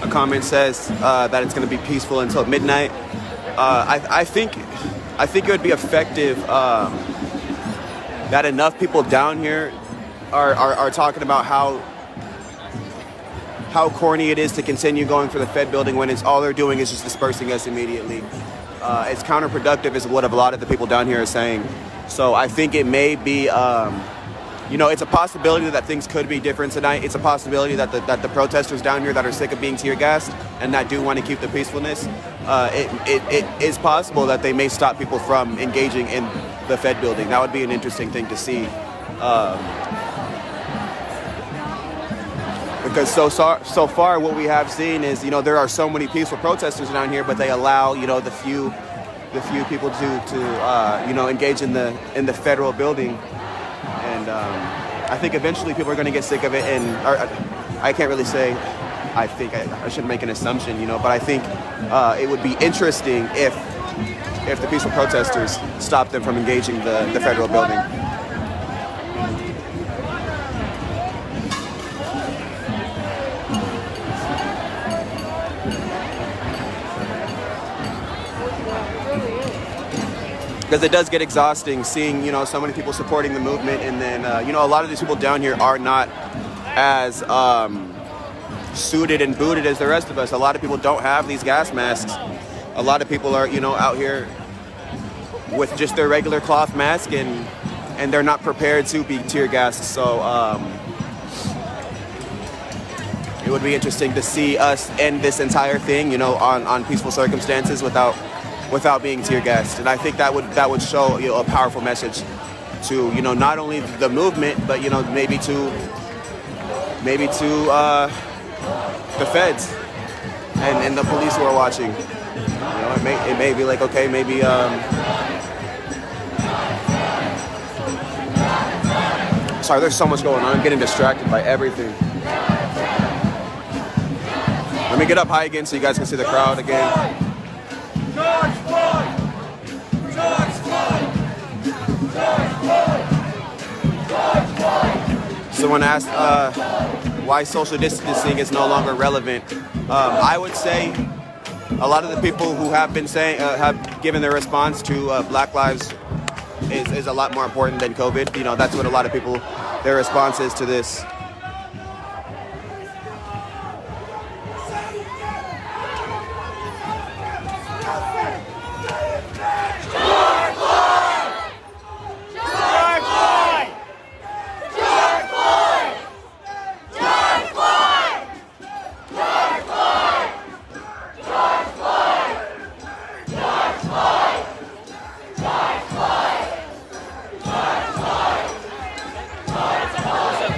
Comment says that it's going to be peaceful until midnight. I think it would be effective that enough people down here are talking about how corny it is to continue going for the Fed building when it's all they're doing is just dispersing us immediately. It's counterproductive is what a lot of the people down here are saying. So I think it may be it's a possibility that things could be different tonight. It's a possibility that the protesters down here that are sick of being tear gassed and that do want to keep the peacefulness, it is possible that they may stop people from engaging in the Fed building. That would be an interesting thing to see. Because so far what we have seen is, there are so many peaceful protesters down here, but they allow, the few people to engage in the federal building. And I think eventually people are going to get sick of it, and I can't really say. I think I shouldn't make an assumption, but I think it would be interesting if the peaceful protesters stopped them from engaging the federal building. Because it does get exhausting seeing, so many people supporting the movement, and then, a lot of these people down here are not as suited and booted as the rest of us. A lot of people don't have these gas masks. A lot of people are, out here with just their regular cloth mask, and they're not prepared to be tear gassed. So it would be interesting to see us end this entire thing, on peaceful circumstances without being tear gassed. And I think that would show a powerful message to not only the movement, but maybe to the feds and the police who are watching. It may be like, okay, maybe sorry, there's so much going on. I'm getting distracted by everything. Let me get up high again so you guys can see the crowd again. George Floyd! George Floyd! George Floyd! George Floyd! Someone asked why social distancing is no longer relevant. I would say a lot of the people who have been saying have given their response to Black Lives is a lot more important than COVID. That's what a lot of people, their response is to this.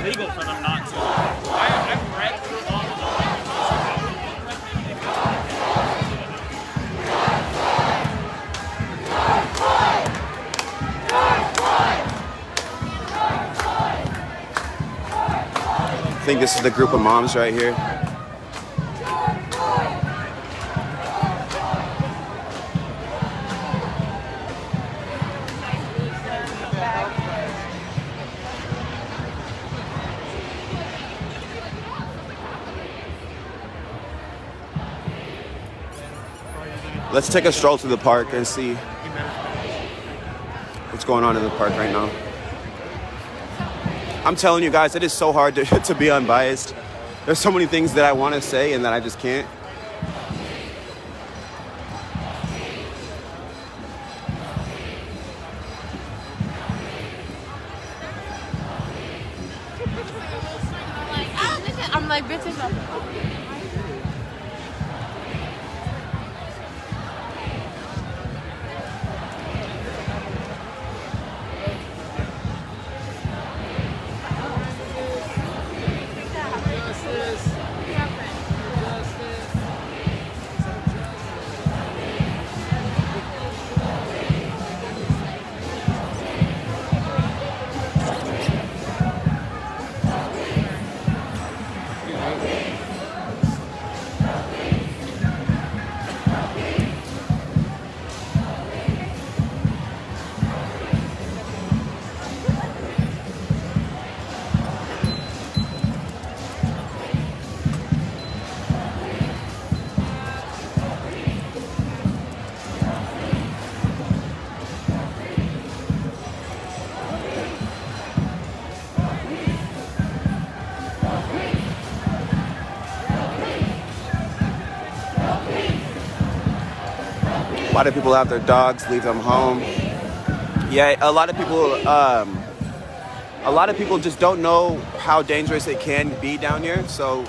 Legal for them not to. I've read through all of the think this is the group of moms right here. Let's take a stroll through the park and see what's going on in the park right now. I'm telling you guys, it is so hard to be unbiased. There's so many things that I want to say and that I just can't. I'm like, bitch, it's up. A lot of people have their dogs, leave them home. Yeah, a lot of people just don't know how dangerous it can be down here. So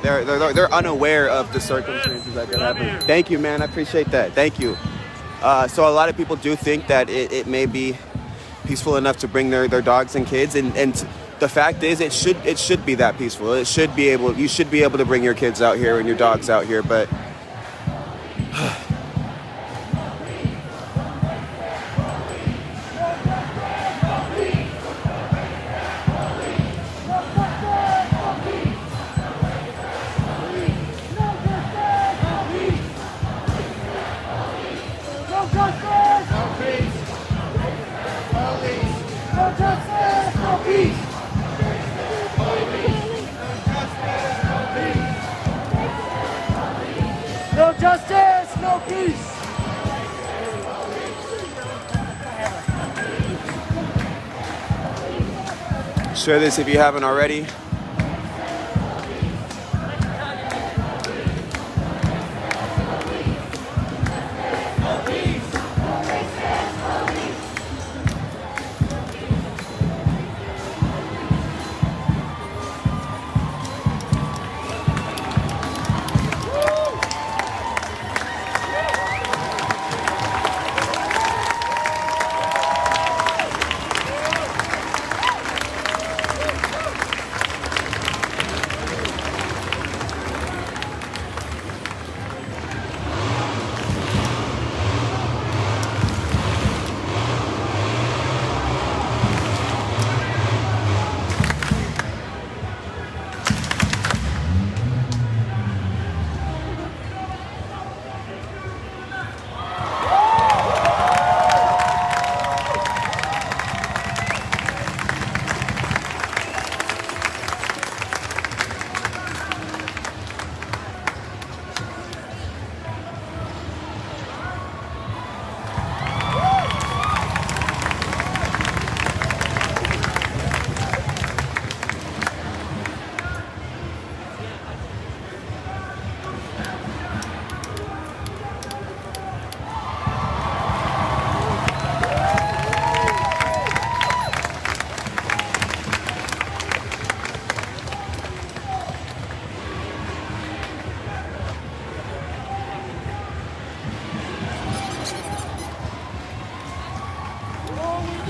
they're unaware of the circumstances that could happen. Thank you, man. I appreciate that. Thank you. So a lot of people do think that it may be peaceful enough to bring their dogs and kids, and the fact is it should be that peaceful. You should be able to bring your kids out here and your dogs out here, but No justice, no peace. share this if you haven't already.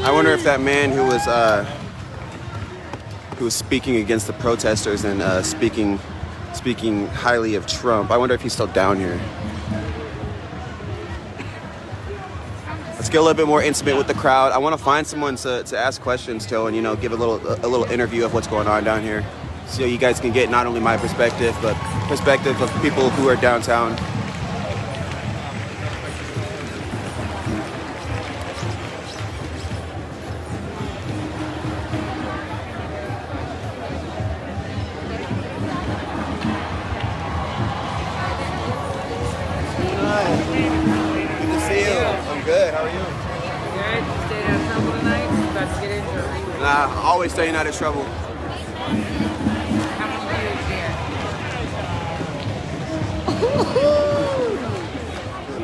I wonder if that man who was speaking against the protesters and speaking highly of Trump, I wonder if he's still down here. Let's get a little bit more intimate with the crowd. I want to find someone to ask questions to and give a little interview of what's going on down here. so you guys can get not only my perspective, but perspective of people who are downtown. Good to see you. I'm good. How are you? Good. Stayed out of trouble tonight. About to get injured. Nah, always staying out of trouble. How many years there?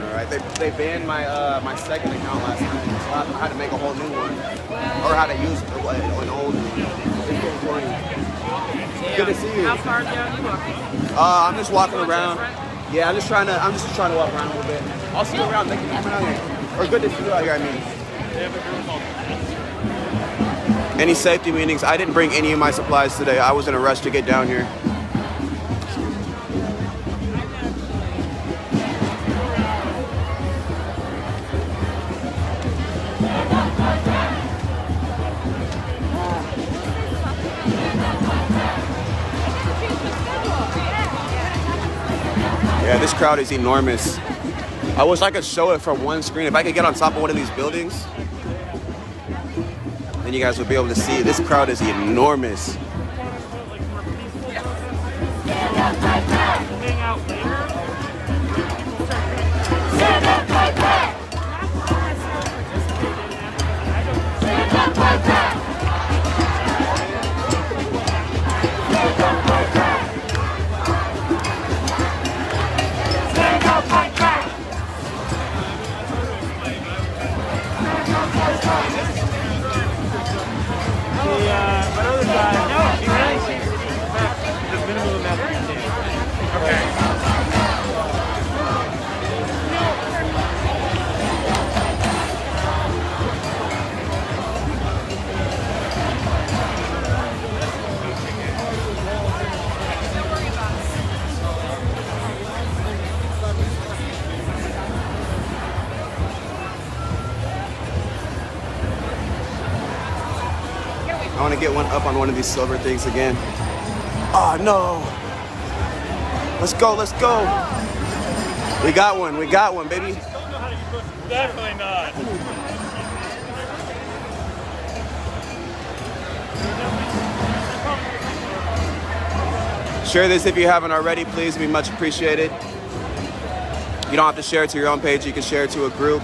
All right. They banned my my second account last night, so I had to make a whole new one, or how to use an old one. It's getting corny. Good to see you. How far down you walking? I'm just walking Going to the around. front? Yeah, I'm just trying to walk around a little bit. I'll see you around. Thank you for coming out here. Or good to see you out here. I mean. Any safety meetings? I didn't bring any of my supplies today. I was in a rush to get down here. Yeah, this crowd is enormous. I wish I could show it from one screen. If I could get on top of one of these buildings, then you guys would be able to see. This crowd is enormous. Hang out later. But other guy, no, he really seems to be the minimum amount of detail. Okay. I want to get one up on one of these silver things again. Oh no! Let's go, let's go! We got one, baby. Definitely not. Share this if you haven't already, please. It'd be much appreciated. You don't have to share it to your own page. You can share it to a group,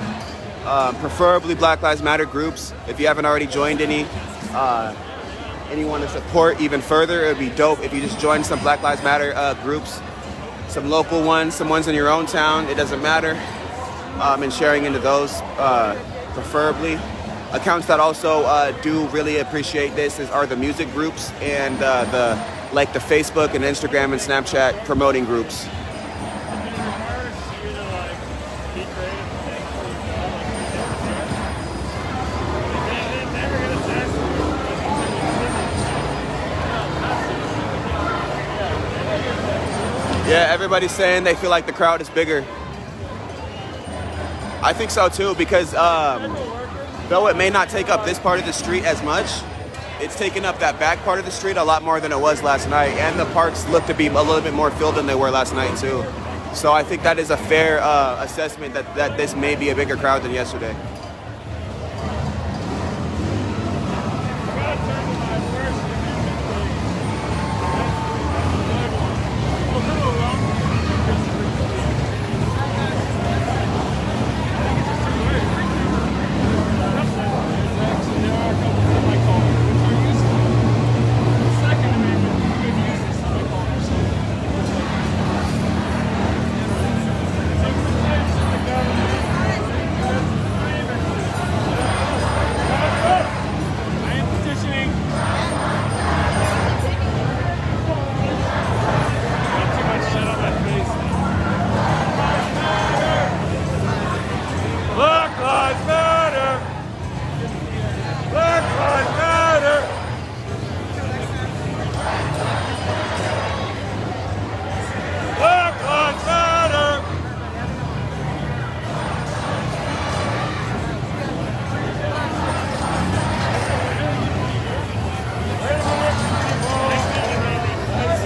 preferably Black Lives Matter groups. If you haven't already joined any want to support even further, it would be dope if you just join some Black Lives Matter groups, some local ones, some ones in your own town. It doesn't matter. And sharing into those, preferably. Accounts that also do really appreciate this are the music groups and the Facebook and Instagram and Snapchat promoting groups. Yeah, everybody's saying they feel like the crowd is bigger. I think so too, because though it may not take up this part of the street as much, it's taken up that back part of the street a lot more than it was last night, and the parks look to be a little bit more filled than they were last night too. So I think that is a fair assessment that this may be a bigger crowd than yesterday.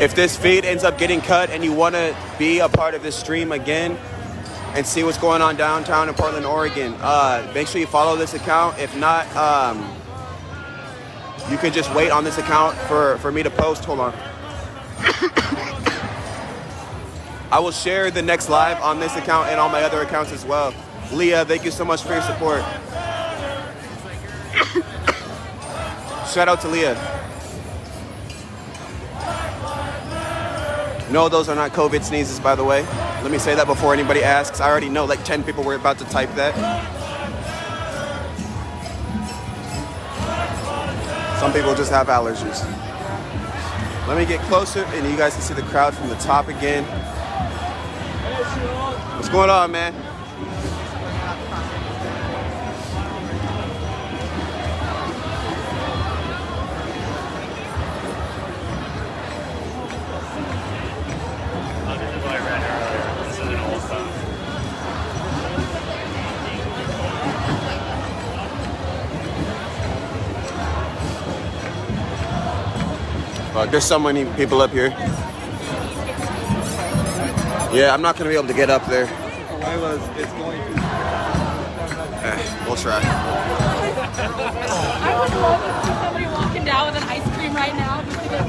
If this feed ends up getting cut and you want to be a part of this stream again and see what's going on downtown in Portland, Oregon, make sure you follow this account. If not, you can just wait on this account for me to post. Hold on. I will share the next live on this account and on my other accounts as well. Leah, thank you so much for your support. Shout out to Leah. No, those are not COVID sneezes, by the way. Let me say that before anybody asks. I already know like 10 people were about to type that. Some people just have allergies. Let me get closer and you guys can see the crowd from the top again. What's going on, man? There's so many people up here. Yeah, I'm not gonna be able to get up there. We'll try. I would love to see somebody walking down with an ice cream right now. Just to get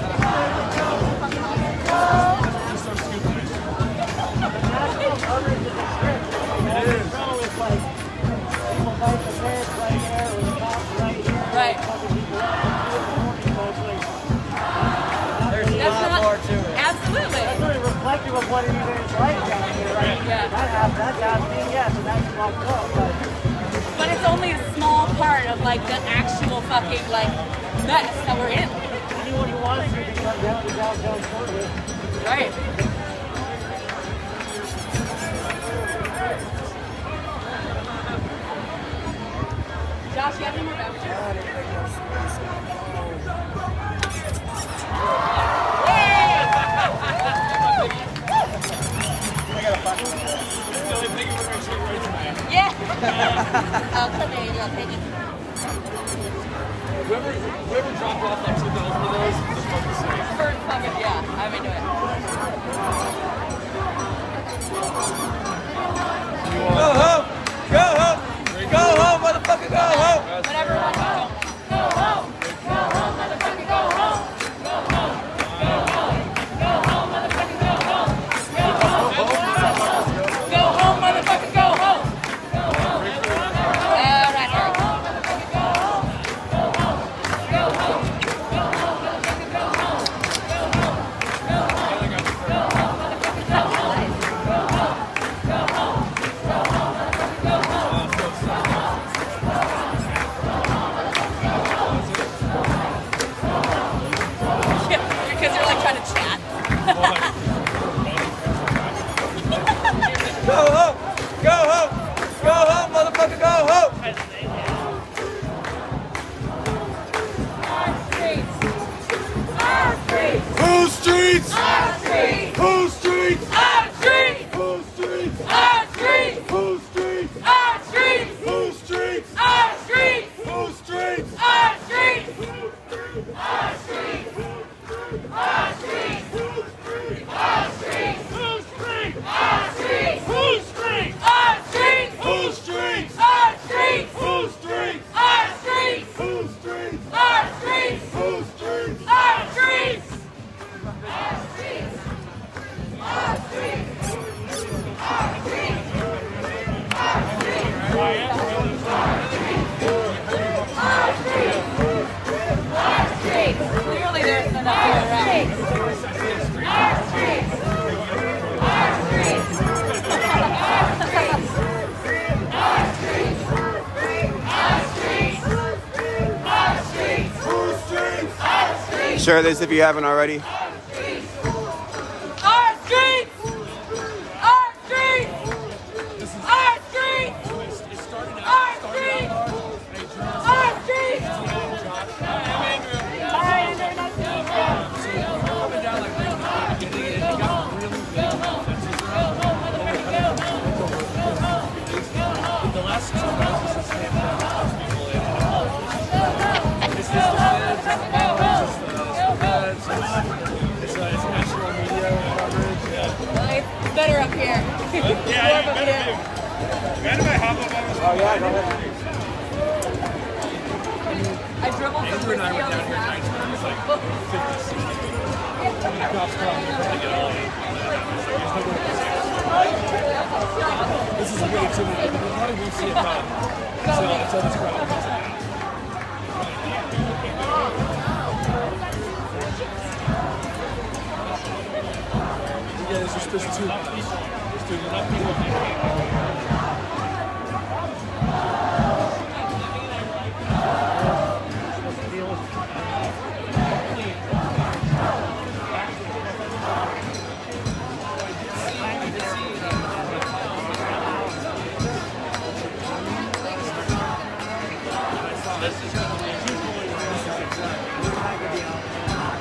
right. That's not absolutely. That's really reflective of what it even is like down here, right? Yeah. That's happening, yes, and that's fucked up, But it's only a small part of like the actual fucking like mess that we're in. anyone who wants to can come down to downtown Portland. Right. Josh, you have any more beverages? Yeah. Oh, come here, you'll take it. Whoever dropped off like $2,000 of those is fucking safe. First fucking, yeah, I'm into it. Go home! Go home! Go home, motherfucker, go home! Whatever one you go. Go home! Go home, motherfucker, go home! Go home! Go home! Go home, motherfucker, go home! Go home! Go home, motherfucker, go home! Go home! All right, hurry. Go home, motherfucker, go home! Go home! Go home! Go home, motherfucker, go home! Go home! Go home! Go home, motherfucker, go home! Go home! Go home! Go home, motherfucker, go home! Because you're like trying to chat. Go home! Go home! Go home, motherfucker, go home! Our streets! Our streets! Whose streets? Our streets! Whose streets? Our streets! Whose streets? Our streets! Whose streets? Our streets! Whose streets? Our streets! Whose streets? Our streets! Our streets! Our streets! Our streets! Whose streets? Our streets! Whose streets? Our streets! Whose streets? Our streets! Whose streets? Our streets! Whose streets? Our streets! Whose streets? Our streets! Our streets! Our streets! Our streets! Our streets! Clearly there's enough here around. Our streets! Our streets! Our streets! Our streets! Our streets! Whose streets? Our streets! Share this if you haven't already. Our streets! Our streets! Our streets! Our streets! Our streets! The last 2 months is the same people in. It's better up here. Yeah, you better do. Mind if I hop up on this? Oh, yeah, go ahead. I dribbled from Andrew and I were down here last nights when it was like 50, 60. The cops come to get all this is way too much. We probably won't see it done until this crowd comes out. Yeah, there's suspicion too. This dude, we're not people.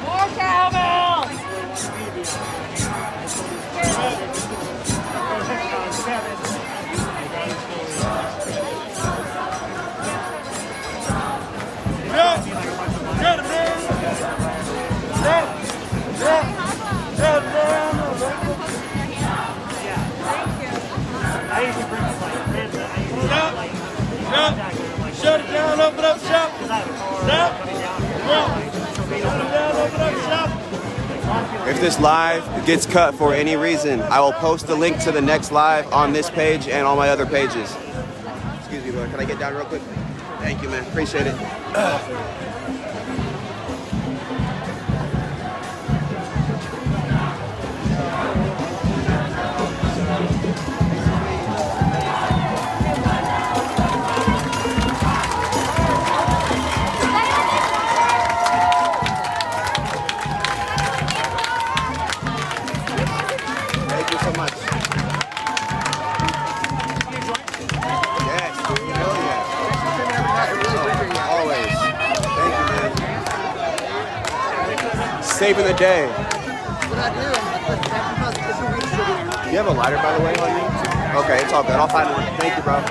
More cowbells! I usually bring like Shut it down, open up shop. If this live gets cut for any reason, I will post the link to the next live on this page and all my other pages. Excuse me, bro. Can I get down real quick? Thank you, man. Appreciate it. Thank you so much. Yes, hell yes. Always. Thank you, man. Saving the day. Do you have a lighter, by the way, on you? Okay, it's all good. I'll find one. Thank you, bro.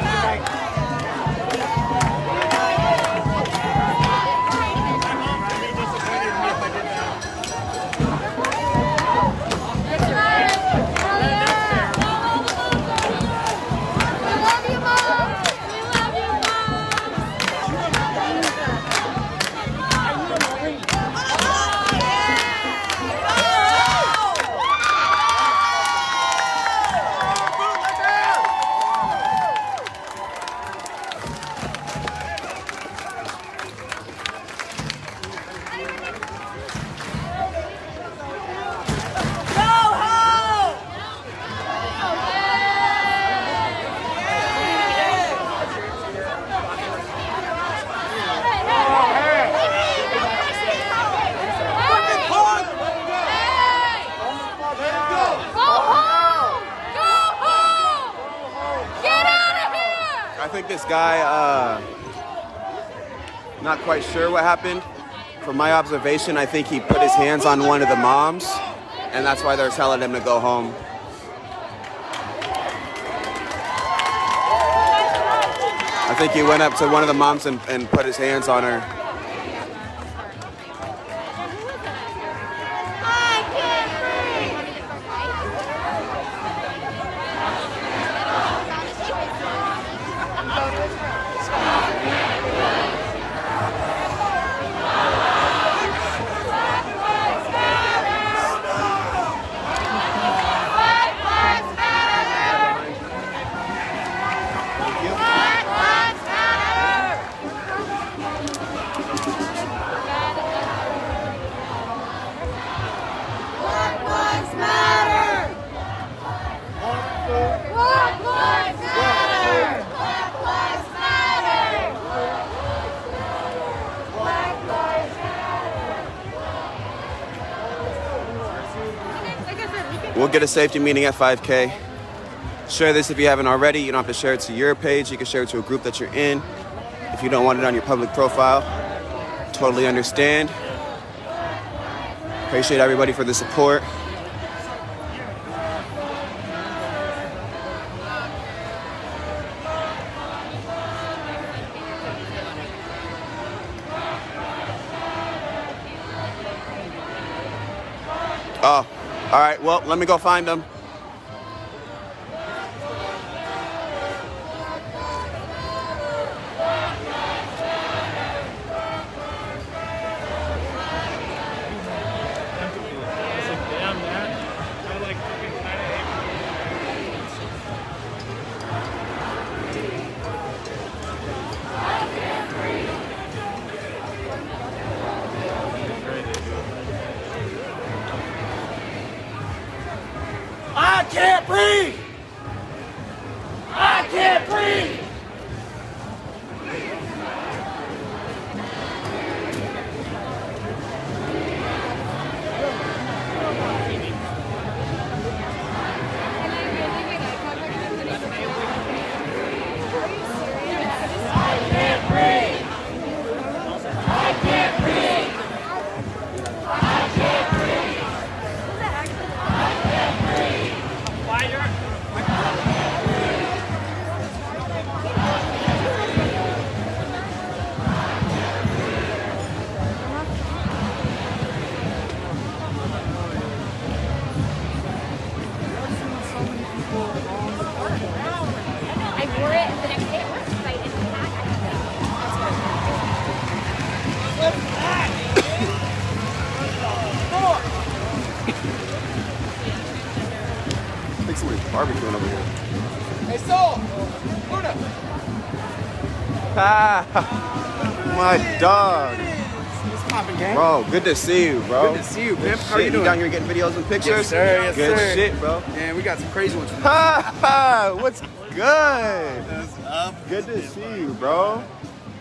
I think this guy, not quite sure what happened. From my observation, I think he put his hands on one of the moms, and that's why they're telling him to go home. I think he went up to one of the moms and put his hands on her. We'll get a safety meeting at 5K. Share this if you haven't already. You don't have to share it to your page. You can share it to a group that you're in. If you don't want it on your public profile, totally understand. Appreciate everybody for the support. Oh, all right. Well, let me go find them. the next day at work, right? And I think somebody's barbecuing over here. Hey, Soul! Luna! My dog. What's poppin', gang? Bro, good to see you, bro. Good to see you, Pimp. How Shit, you doing? down here getting videos and pictures? Yes, sir. Yes, good sir. shit, bro. Man, we got some crazy ones. What's good? Good to see you, bro.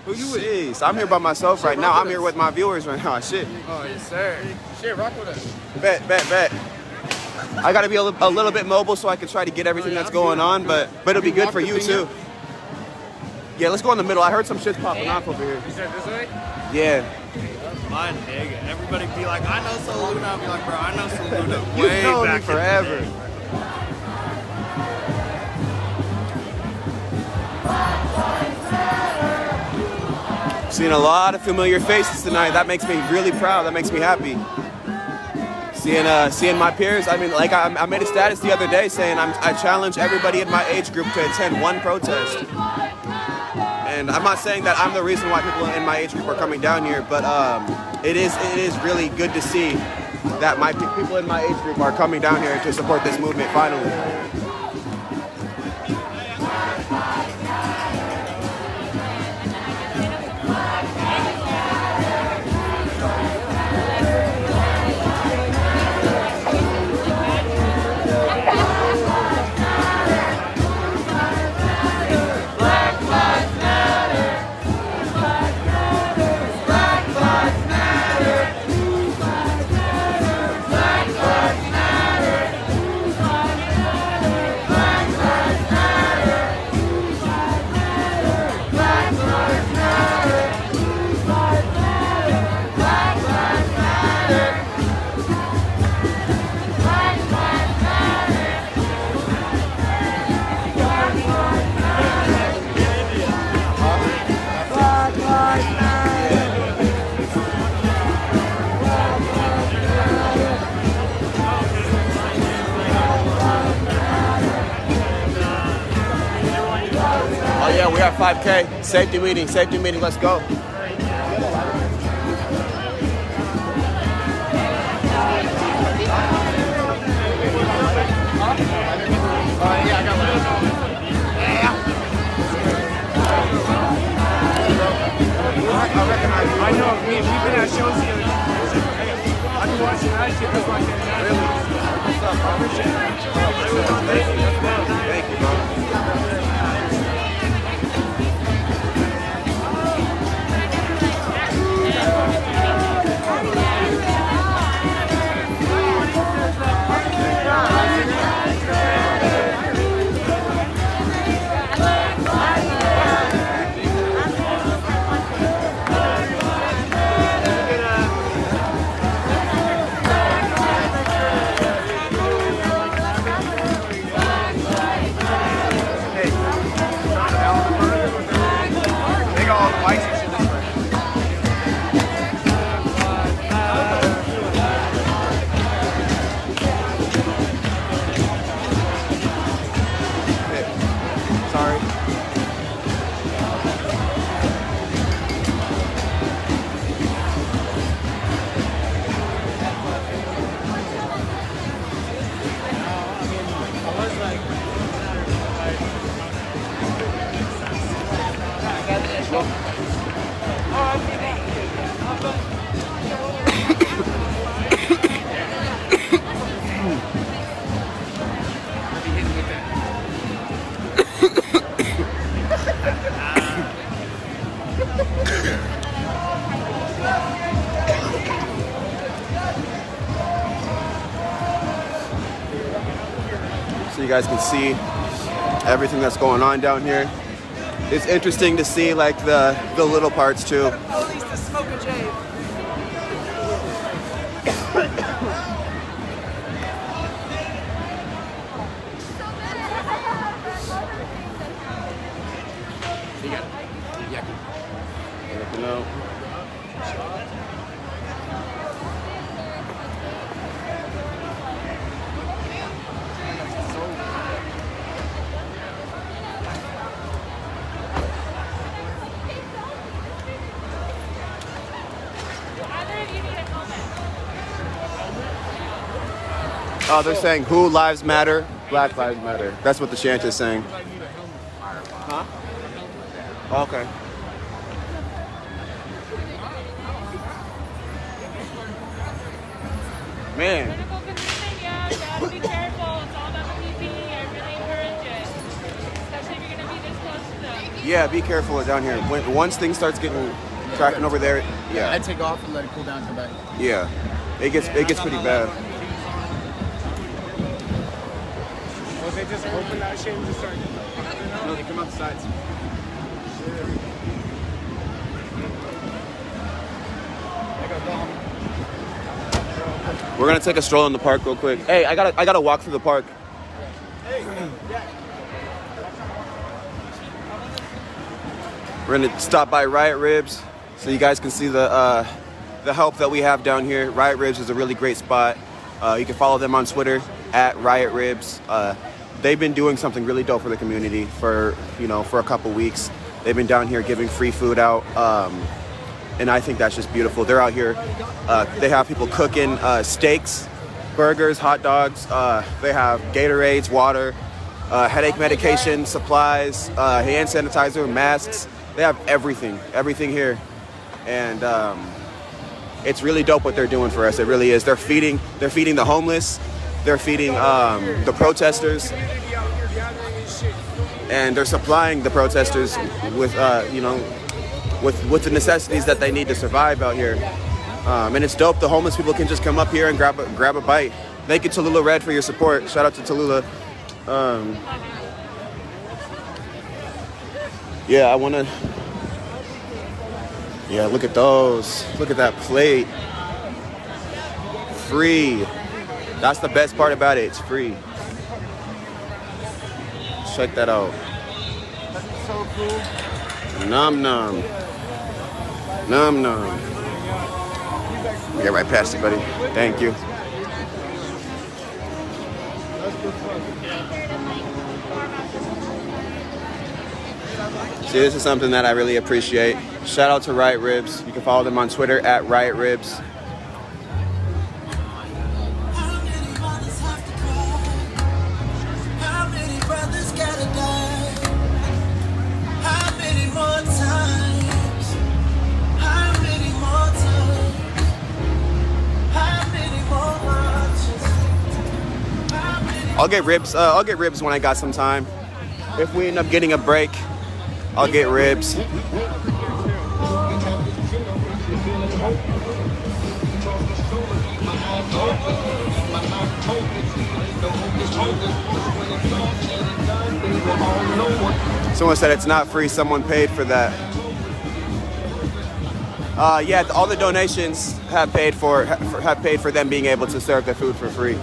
Who you with? Jeez, I'm here by myself right now. I'm here with my viewers right now. Shit. Oh, yes, sir. Shit, rock with us. Bet. I gotta be a little bit mobile so I can try to get everything that's going on, but it'll be good for you too. Yeah, let's go in the middle. I heard some shit's popping off over here. You said this way? Yeah. My nigga. Everybody be like, I know Sol Luna. I'll be like, bro, I know Sol Luna You've way known me back in the forever. day. Seeing a lot of familiar faces tonight. That makes me really proud. That makes me happy. Seeing my peers. I mean, like I made a status the other day saying I challenge everybody in my age group to attend one protest. And I'm not saying that I'm the reason why people in my age group are coming down here, but it is really good to see that my people in my age group are coming down here to support this movement finally. Oh yeah, we are 5K. Safety meeting, let's go. I know, we've been at shows together. I've been watching that shit. That's why I can't Really? What's up, bro? Thank you, bro. They got all the lights and shit this way. Sorry. So you guys can see everything that's going on down here. It's interesting to see like the little parts too. Police to smoke a J. You know. Oh, they're saying who lives matter, Black Lives Matter. That's what the chant is saying. Huh? Okay. Man. Medical conditioning, yeah, you gotta be careful. It's all about the PPE. I really encourage it. Especially if you're gonna be this close to them. Yeah, be careful down here. Once things starts getting tracking over there, yeah. I'd take off and let it cool down and come back. Yeah. It gets pretty bad. Well, they just open that shit and just start. No, they come out the sides. We're gonna take a stroll in the park real quick. Hey, I gotta walk through the park. We're gonna stop by Riot Ribs so you guys can see the help that we have down here. Riot Ribs is a really great spot. You can follow them on Twitter at Riot Ribs. They've been doing something really dope for the community for a couple weeks. They've been down here giving free food out, and I think that's just beautiful. They're out here. They have people cooking steaks, burgers, hot dogs. They have Gatorades, water, headache medication, supplies, hand sanitizer, masks. They have everything here, and it's really dope what they're doing for us. It really is. They're feeding the homeless. They're feeding the protesters, and they're supplying the protesters with with the necessities that they need to survive out here. And it's dope. The homeless people can just come up here and grab a bite. Thank you, Tallulah Red, for your support. Shout out to Tallulah. Yeah, I wanna. Yeah, look at those. Look at that plate. Free. That's the best part about it. It's free. Check that out. That's so cool. Nom nom. Nom nom. Get right past you, buddy. Thank you. See, this is something that I really appreciate. Shout out to Riot Ribs. You can follow them on Twitter at Riot Ribs. I'll get ribs. I'll get ribs when I got some time. If we end up getting a break, I'll get ribs. Someone said it's not free. Someone paid for that. Yeah, all the donations have paid for them being able to serve their food for free.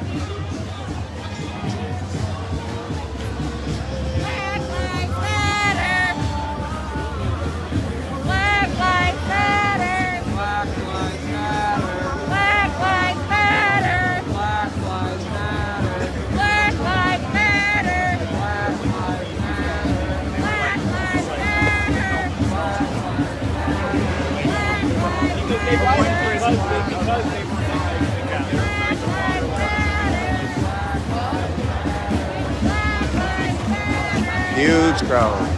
Huge crowd.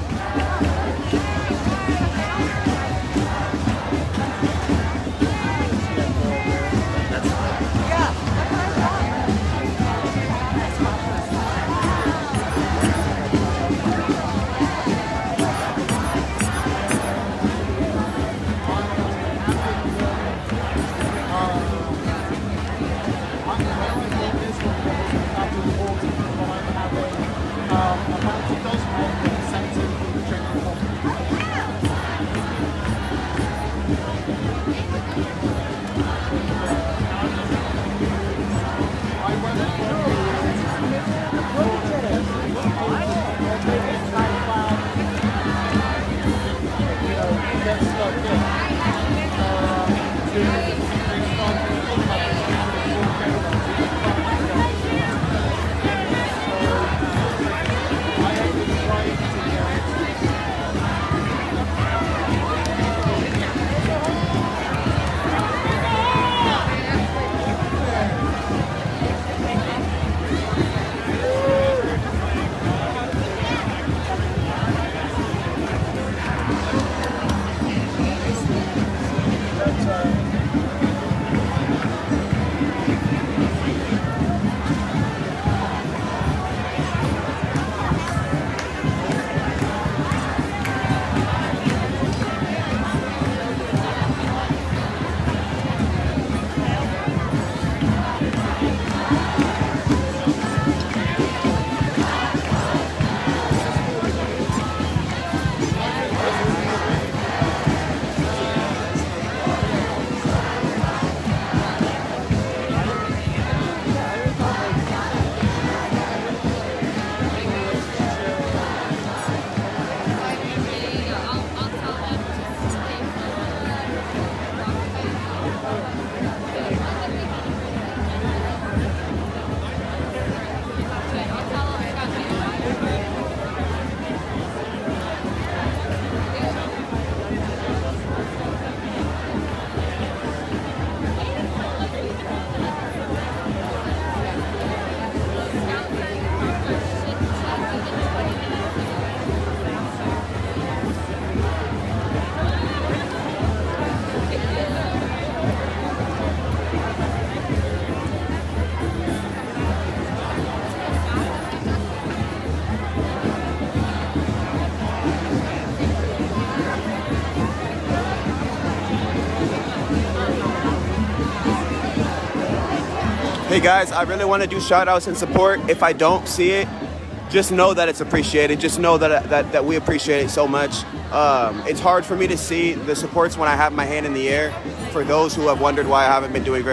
Hey guys, I really want to do shout outs and support. If I don't see it, just know that it's appreciated. Just know that we appreciate it so much. It's hard for me to see the supports when I have my hand in the air. For those who have wondered why I haven't been doing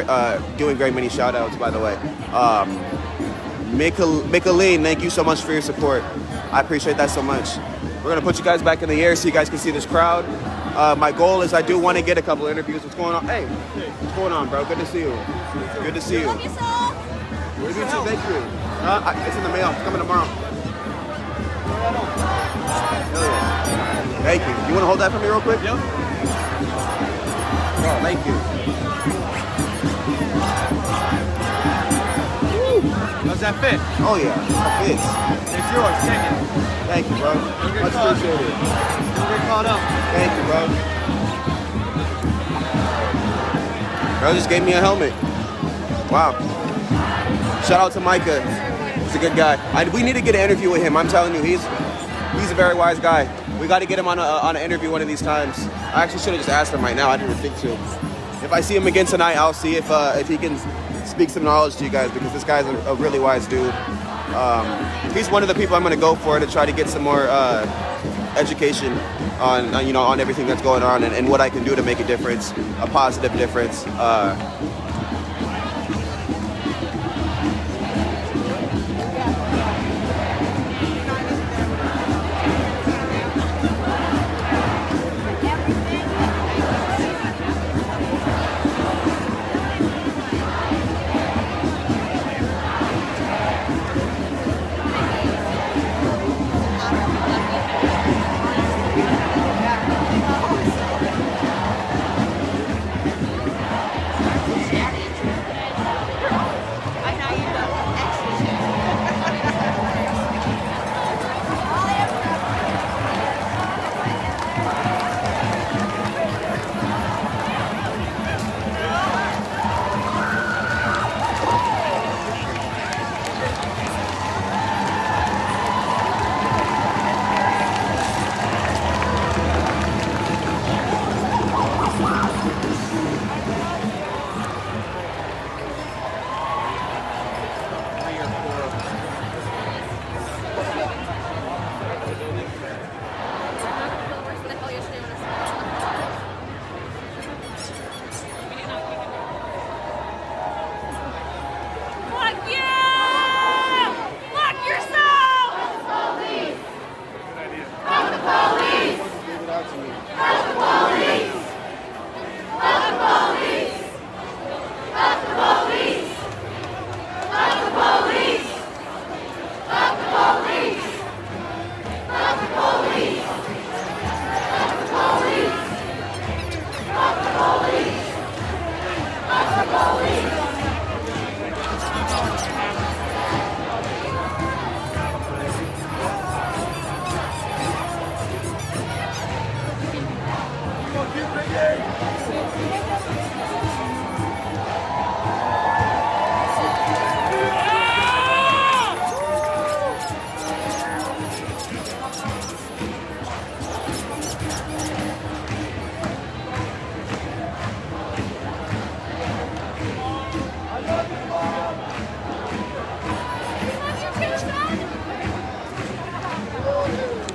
very many shout outs, by the way. Mikaleen, thank you so much for your support. I appreciate that so much. We're going to put you guys back in the air so you guys can see this crowd. My goal is I do want to get a couple interviews. What's going on? Hey, what's going on, bro? Good to see you. Good to see you. Love you so. Love you too. Thank you. It's in the mail. It's coming tomorrow. Hell yeah. Thank you. You want to hold that for me real quick? Yep. Oh, thank you. How's that fit? Oh yeah, that fits. It's yours. Take it. Thank you, bro. Much appreciated. Don't get caught up. Thank you, bro. Bro just gave me a helmet. Wow. Shout out to Micah. He's a good guy. We need to get an interview with him. I'm telling you, he's a very wise guy. We got to get him on an interview one of these times. I actually should have just asked him right now. I didn't think to. If I see him again tonight, I'll see if he can speak some knowledge to you guys, because this guy's a really wise dude. He's one of the people I'm going to go for to try to get some more education on everything that's going on and what I can do to make a difference, a positive difference.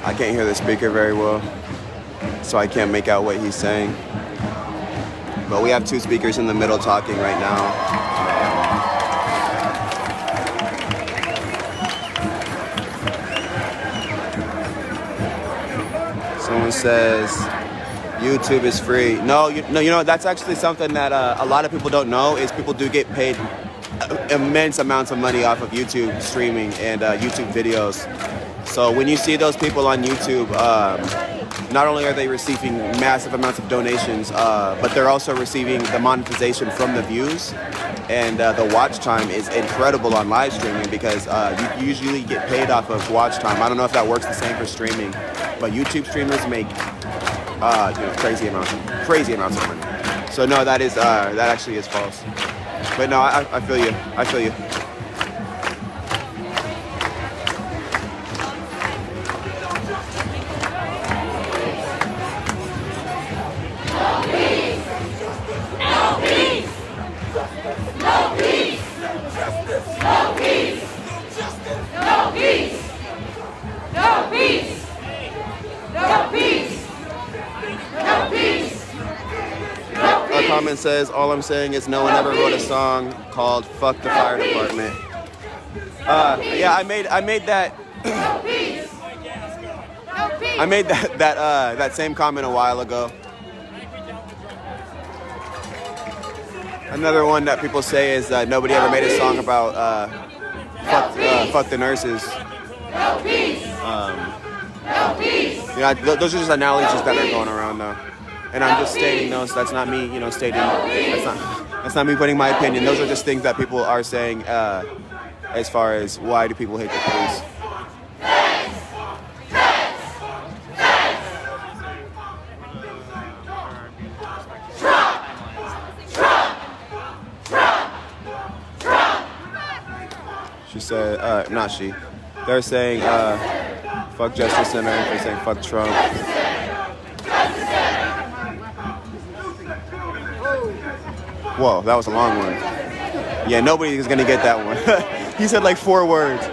I can't hear the speaker very well, so I can't make out what he's saying. But we have two speakers in the middle talking right now. Someone says YouTube is free. No, you know, that's actually something that a lot of people don't know, is people do get paid immense amounts of money off of YouTube streaming and YouTube videos. So when you see those people on YouTube, not only are they receiving massive amounts of donations, but they're also receiving the monetization from the views. And the watch time is incredible on live streaming, because you usually get paid off of watch time. I don't know if that works the same for streaming, but YouTube streamers make crazy amounts of money. So no, that actually is false. But no, I feel you. I feel you. comment says, all I'm saying is no one ever wrote a song called "Fuck the Fire Department." Yeah, I made that. I made that same comment a while ago. Another one that people say is nobody ever made a song about fuck the nurses. You know, those are just analogies that are going around though, and I'm just stating those. That's not me, you know, stating. That's not me putting my opinion. Those are just things that people are saying as far as why do people hate the police. She said, not she. They're saying, fuck Justice Center. They're saying, fuck Trump. Whoa, that was a long one. Yeah, nobody is gonna get that one. He said like 4 words.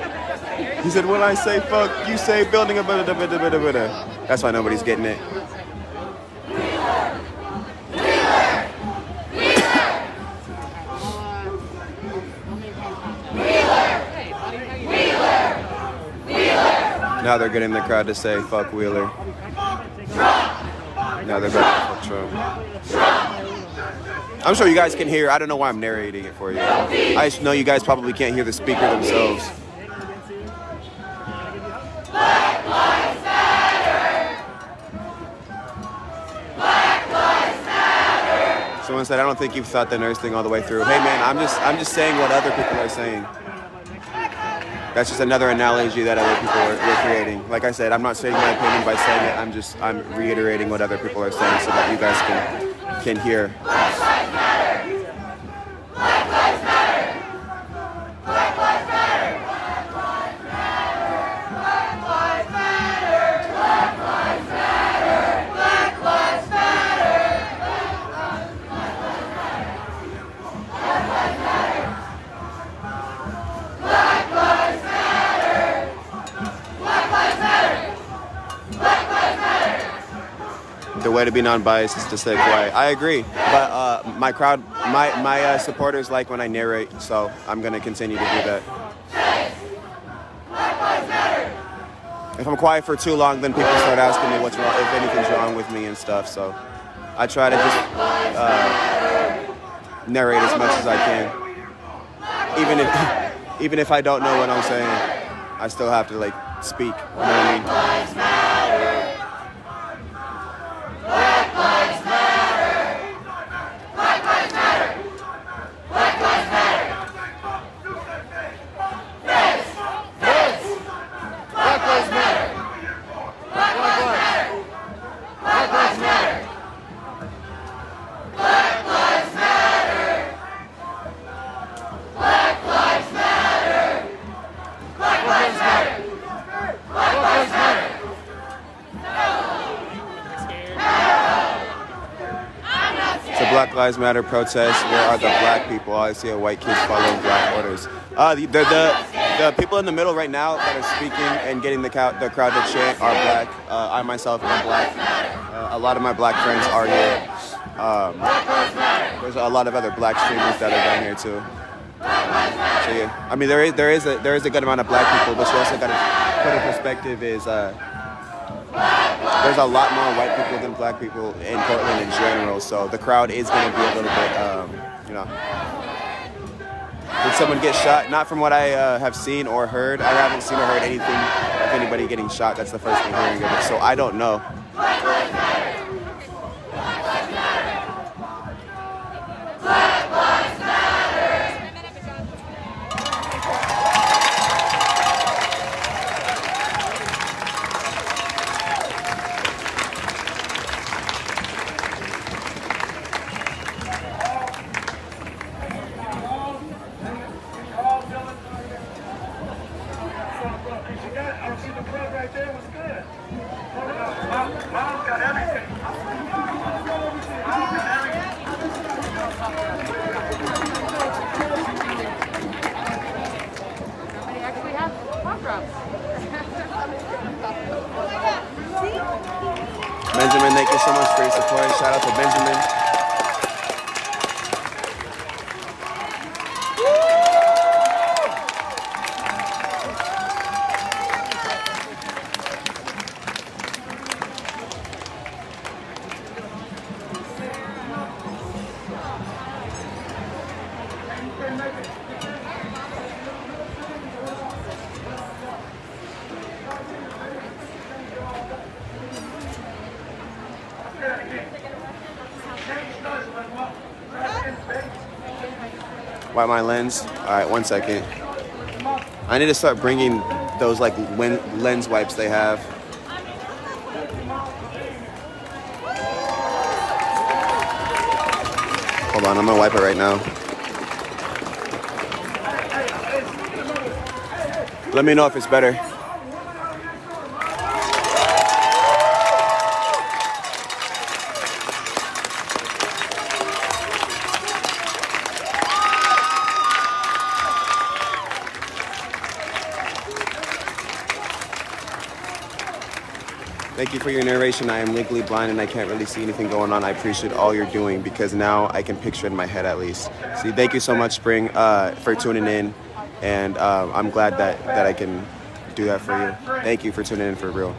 He said, when I say fuck, you say building a bada bada bada bada. That's why nobody's getting it. Now they're getting the crowd to say fuck Wheeler. Now they're back to fuck Trump. I'm sure you guys can hear. I don't know why I'm narrating it for you. I just know you guys probably can't hear the speaker themselves. Black Lives Matter! Black Lives Matter! Someone said, I don't think you've thought the nurse thing all the way through. Hey man, I'm just saying what other people are saying. That's just another analogy that other people are creating. Like I said, I'm not saying my opinion by saying it. I'm reiterating what other people are saying so that you guys can hear. Black Lives Matter! Black Lives Matter! Black Lives Matter! Black Lives Matter! Black Lives Matter! Black Lives Matter! Black Lives Matter! Black Lives Matter! Black Lives Matter! Black Lives Matter! The way to be non-biased is to stay quiet. I agree, but my crowd, my supporters like when I narrate, so I'm gonna continue to do that. Black Lives Matter! If I'm quiet for too long, then people start asking me what's wrong, if anything's wrong with me and stuff. So I try to just narrate as much as I can, even if I don't know what I'm saying, I still have to like speak. You know what I mean? Lives matter! Black Lives Matter! Black Lives Matter! Black Lives Matter! Yes! Yes! Black Lives Matter! Black Lives Matter! Black Lives Matter! Black Lives Matter! Black Lives Matter! Black Lives Matter! Black Lives Matter! It's a Black Lives Matter protest. Where are the black people? I see a white kids following black orders. The people in the middle right now that are speaking and getting the crowd to chant are black. I myself am black. A lot of my black friends are here. There's a lot of other black streamers that are down here too. So yeah, I mean there is a good amount of black people, but you also got to put in perspective is there's a lot more white people than black people in Portland in general. So the crowd is going to be a little bit, you know. Did someone get shot? Not from what I have seen or heard. I haven't seen or heard anything of anybody getting shot. That's the first thing hearing of it. So I don't know. Black Lives Matter! Black Lives Matter! Black Lives Matter! Benjamin, thank you so much for your support. Shout out to Benjamin. Wipe my lens. All right, 1 second. I need to start bringing those like lens wipes they have. Hold on, I'm gonna wipe it right now. Let me know if it's better. Thank you for your narration. I am legally blind and I can't really see anything going on. I appreciate all you're doing because now I can picture it in my head at least. See, thank you so much, Spring, for tuning in. And I'm glad that I can do that for you. Thank you for tuning in for real.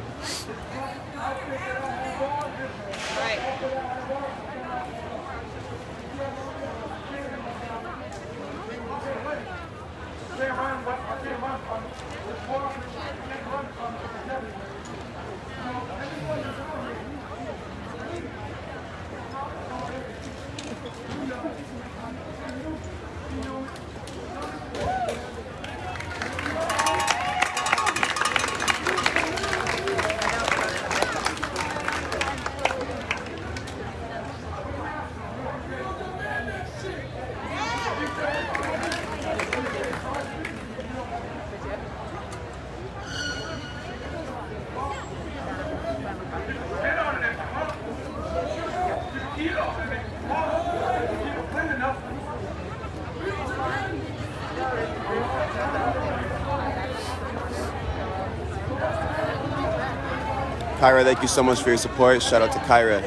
Kyra, thank you so much for your support. Shout out to Kyra.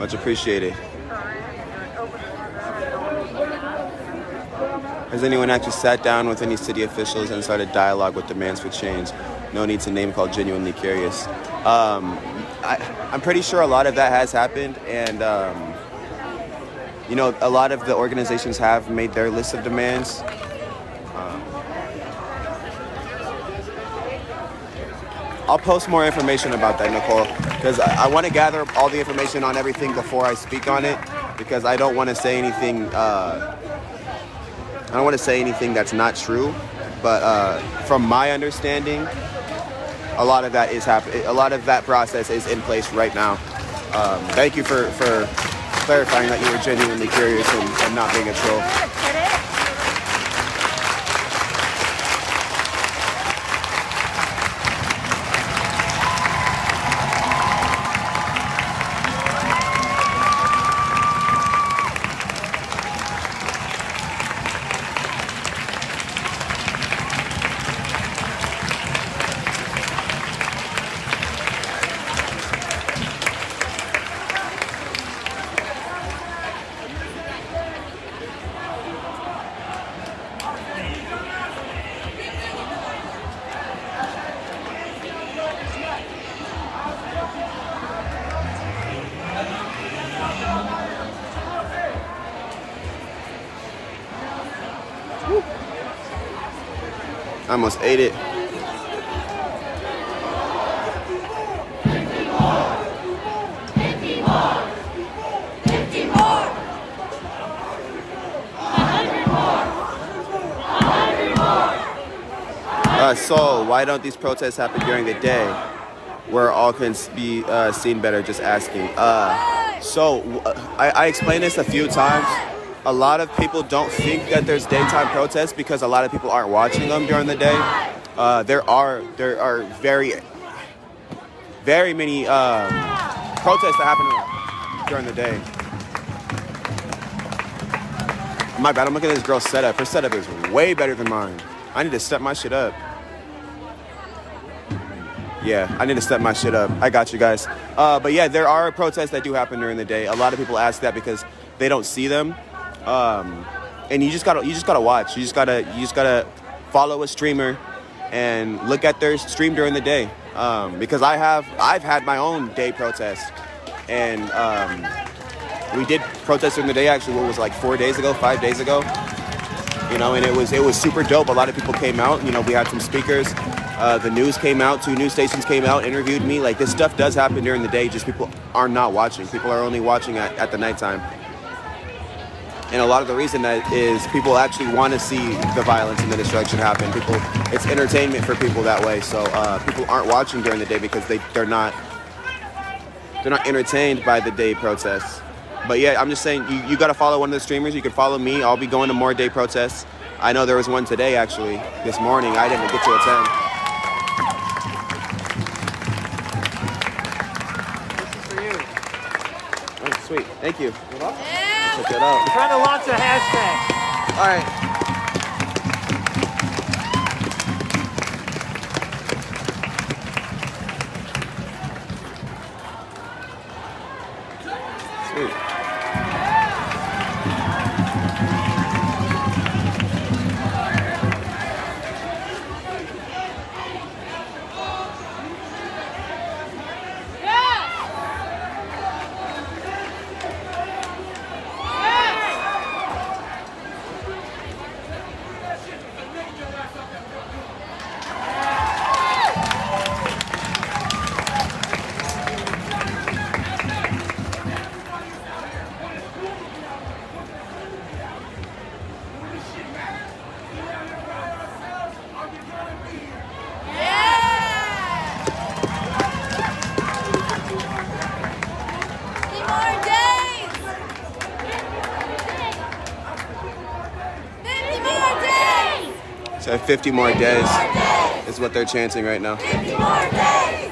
Much appreciated. Has anyone actually sat down with any city officials and started dialogue with demands for change? No need to name call, genuinely curious. I'm pretty sure a lot of that has happened, and you know, a lot of the organizations have made their list of demands. I'll post more information about that, Nicole, because I want to gather all the information on everything before I speak on it, because I don't want to say anything. I don't want to say anything that's not true, but from my understanding, a lot of that is happening. A lot of that process is in place right now. Thank you for clarifying that you were genuinely curious and not being a troll. I almost ate it. So why don't these protests happen during the day where all can be seen better? Just asking. I explained this a few times. A lot of people don't think that there's daytime protests because a lot of people aren't watching them during the day. There are very many protests that happen during the day. My bad, I'm looking at this girl's setup. Her setup is way better than mine. I need to step my shit up. Yeah, I need to step my shit up. I got you guys. But yeah, there are protests that do happen during the day. A lot of people ask that because they don't see them. And you just gotta watch. You just gotta follow a streamer and look at their stream during the day. Because I've had my own day protest, and we did protest during the day. Actually, what was it, like 5 days ago? You know, and it was super dope. A lot of people came out. You know, we had some speakers. The news came out, 2 news stations came out, interviewed me. Like, this stuff does happen during the day, just people are not watching. People are only watching at the nighttime. And a lot of the reason that is people actually want to see the violence and the destruction happen. It's entertainment for people that way. So people aren't watching during the day because they're not entertained by the day protests. But yeah, I'm just saying you got to follow one of the streamers. You can follow me. I'll be going to more day protests. I know there was one today actually this morning. I didn't get to attend. Oh, sweet. Thank you. Check that out. We're trying to launch a hashtag. All right. Sweet. So 50 more days is what they're chanting right now. 50 more days!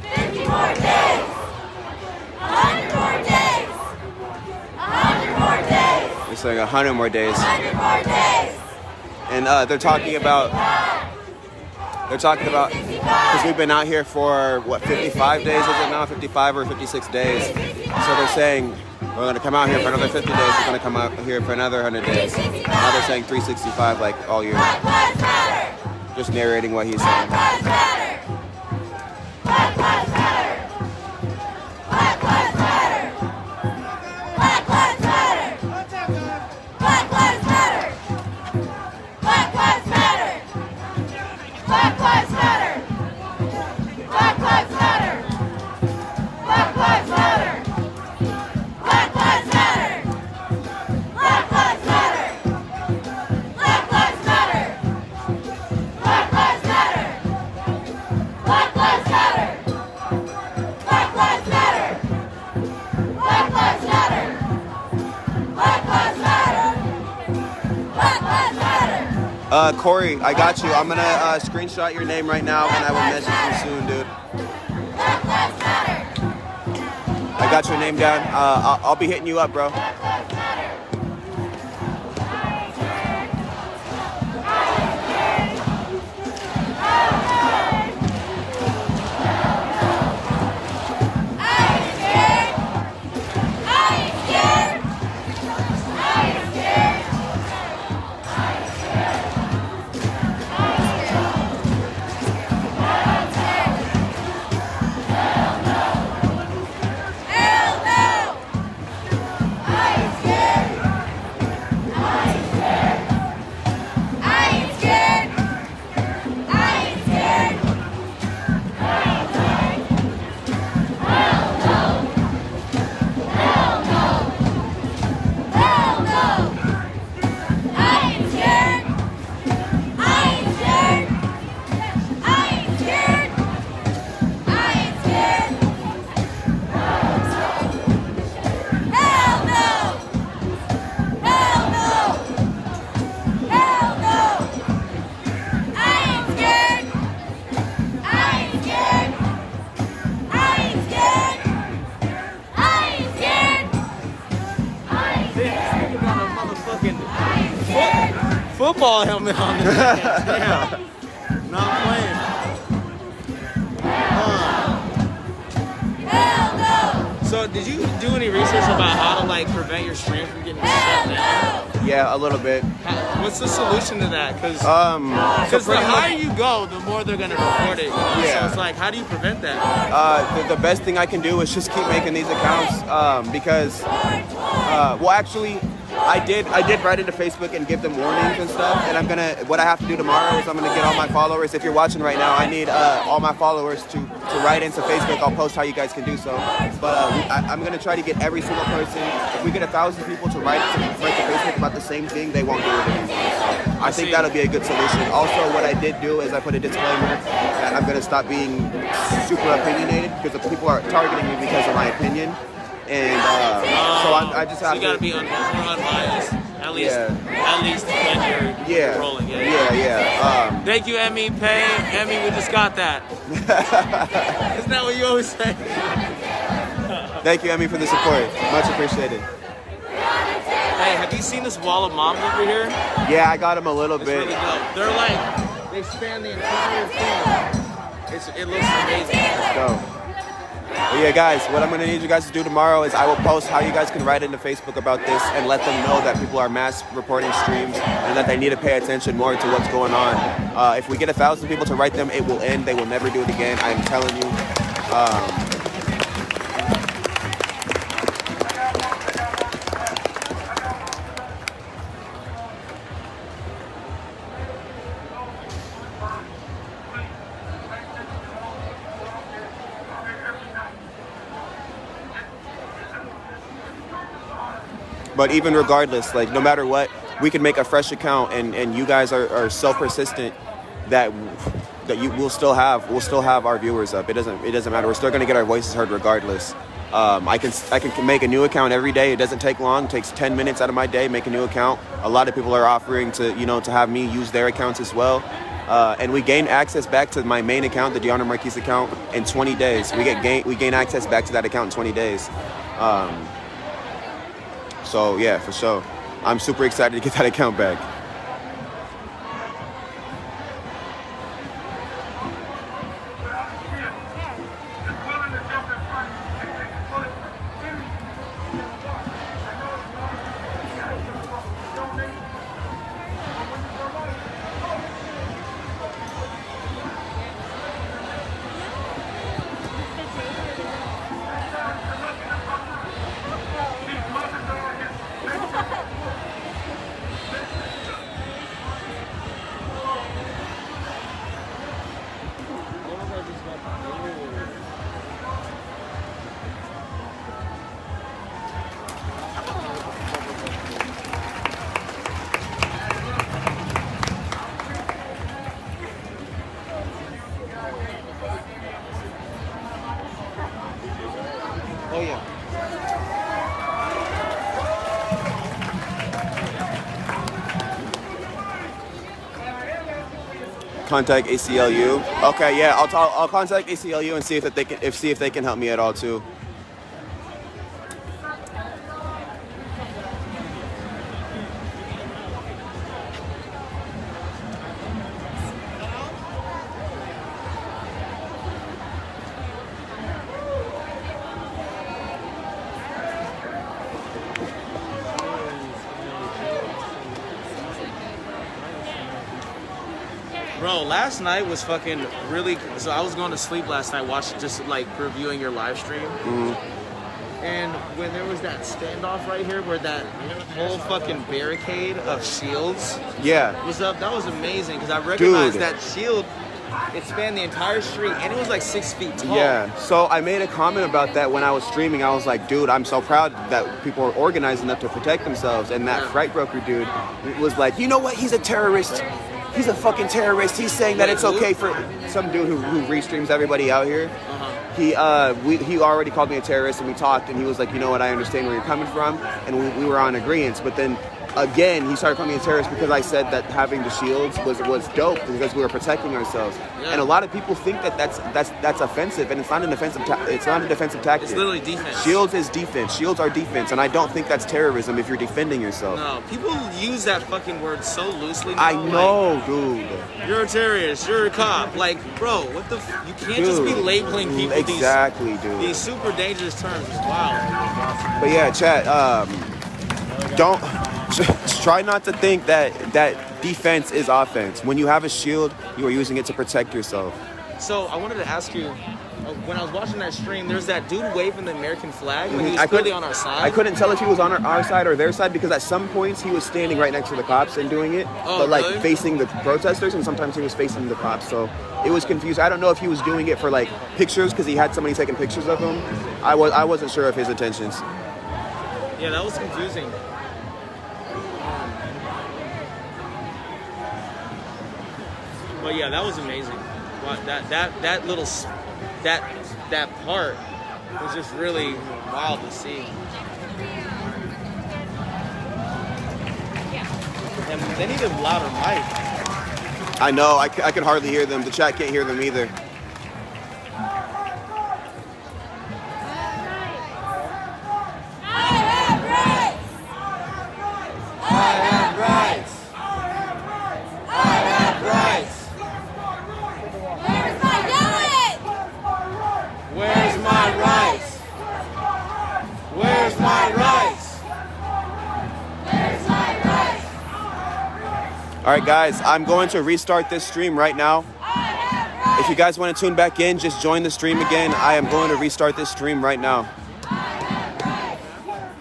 50 more days! 100 more days! 100 more days! They're saying 100 more days. 100 more days! And they're talking about, because we've been out here for, 55 days, is it now? 55 or 56 days. So they're saying, we're going to come out here for another 50 days. We're going to come out here for another 100 days. Now they're saying 365 like all year. Black Lives Matter! Just narrating what he's saying. Black Lives Matter! Black Lives Matter! Black Lives Matter! Black Lives Matter! Black Lives Matter! Black Lives Matter! Black Lives Matter! Black Lives Matter! Black Lives Matter! Black Lives Matter! Black Lives Matter! Black Lives Matter! Black Lives Matter! Black Lives Matter! Black Lives Matter! Black Lives Matter! Black Lives Matter! Black Lives Matter! Corey, I got you. I'm going to screenshot your name right now, and I will message you soon, dude. Black Lives Matter! I got your name down. I'll be hitting you up, bro. Black Lives Matter! Football helmet on this. Damn. Not playing. So did you do any research about how to like prevent your stream from getting shut down? Yeah, a little bit. What's the solution to that? Because the pretty higher you go, the more they're gonna report it. Yeah. So it's like, how do you prevent that? The best thing I can do is just keep making these accounts because, well, actually, I did write into Facebook and give them warnings and stuff. And what I have to do tomorrow is I'm gonna get all my followers. If you're watching right now, I need all my followers to write into Facebook. I'll post how you guys can do so. But I'm gonna try to get every single person. If we get 1,000 people to write to Facebook about the same thing, they won't do it anymore. So I think that'll be a good solution. Also, what I did do is I put a disclaimer that I'm gonna stop being super opinionated because the people are targeting me because of my opinion. And so I just have you gotta to be more unbiased. At least, Yeah. at least when you're rolling. Yeah. Thank you, Emmy. Pay. Emmy, we just got that. Isn't that what you always say? Thank you, Emmy, for the support. Much appreciated. Hey, have you seen this wall of moms over here? Yeah, I got him a little It's bit. really dope. They're like, they span the entire thing. It looks amazing. Let's go. But yeah, guys, what I'm going to need you guys to do tomorrow is I will post how you guys can write into Facebook about this and let them know that people are mass reporting streams and that they need to pay attention more to what's going on. If we get 1,000 people to write them, it will end. They will never do it again. I am telling you. But even regardless, like no matter what, we can make a fresh account, and you guys are so persistent that we'll still have our viewers up. It doesn't matter. We're still gonna get our voices heard regardless. I can make a new account every day. It doesn't take long. It takes 10 minutes out of my day. Make a new account. A lot of people are offering to have me use their accounts as well. And we gain access back to my main account, the Deanna Marquise account, in 20 days. We gain access back to that account in 20 days. So yeah, for sure. I'm super excited to get that account back. Oh yeah. Contact ACLU. Okay, yeah, I'll contact ACLU and see if they can help me at all too. Bro, last night was fucking really. So I was going to sleep last night, just like reviewing your live stream. And when there was that standoff right here, where that whole fucking barricade of shields was up, that was amazing because I recognized that shield. It spanned the entire street, and it was like 6 feet tall. Yeah, so I made a comment about that when I was streaming. I was like, dude, I'm so proud that people are organized enough to protect themselves. And that Fright Broker dude was like, you know what? He's a terrorist. He's a fucking terrorist. He's saying that it's okay for some dude who restreams everybody out here. He already called me a terrorist, and we talked, and he was like, you know what? I understand where you're coming from, and we were on agreement. But then again, he started calling me a terrorist because I said that having the shields was dope because we were protecting ourselves. Yeah. And a lot of people think that that's offensive, and it's not an offensive. It's not a defensive tactic. It's literally defense. Shields is defense. Shields are defense, and I don't think that's terrorism if you're defending yourself. No, people use that fucking word so loosely now. I know, dude. You're a terrorist. You're a cop. Like, bro, what the? You can't just be labeling people these super dangerous terms. It's wild. But yeah, chat. Don't. Try not to think that defense is offense. When you have a shield, you are using it to protect yourself. So I wanted to ask you, when I was watching that stream, there's that dude waving the American flag, but he was I clearly couldn't- on our side. I couldn't tell if he was on our side or their side because at some points he was standing right next to the cops and doing it, Oh, but like really? facing the protesters, and sometimes he was facing the cops. So it was confused. I don't know if he was doing it for like pictures because he had somebody taking pictures of him. I wasn't sure of his intentions. Yeah, that was confusing. But yeah, that was amazing. Wow, that little that part was just really wild to see. And they need a louder mic. I know. I can hardly hear them. The chat can't hear them either. Where's my rights? Where's my rights? All right, guys. I'm going to restart this stream right now. If you guys want to tune back in, just join the stream again. I am going to restart this stream right now.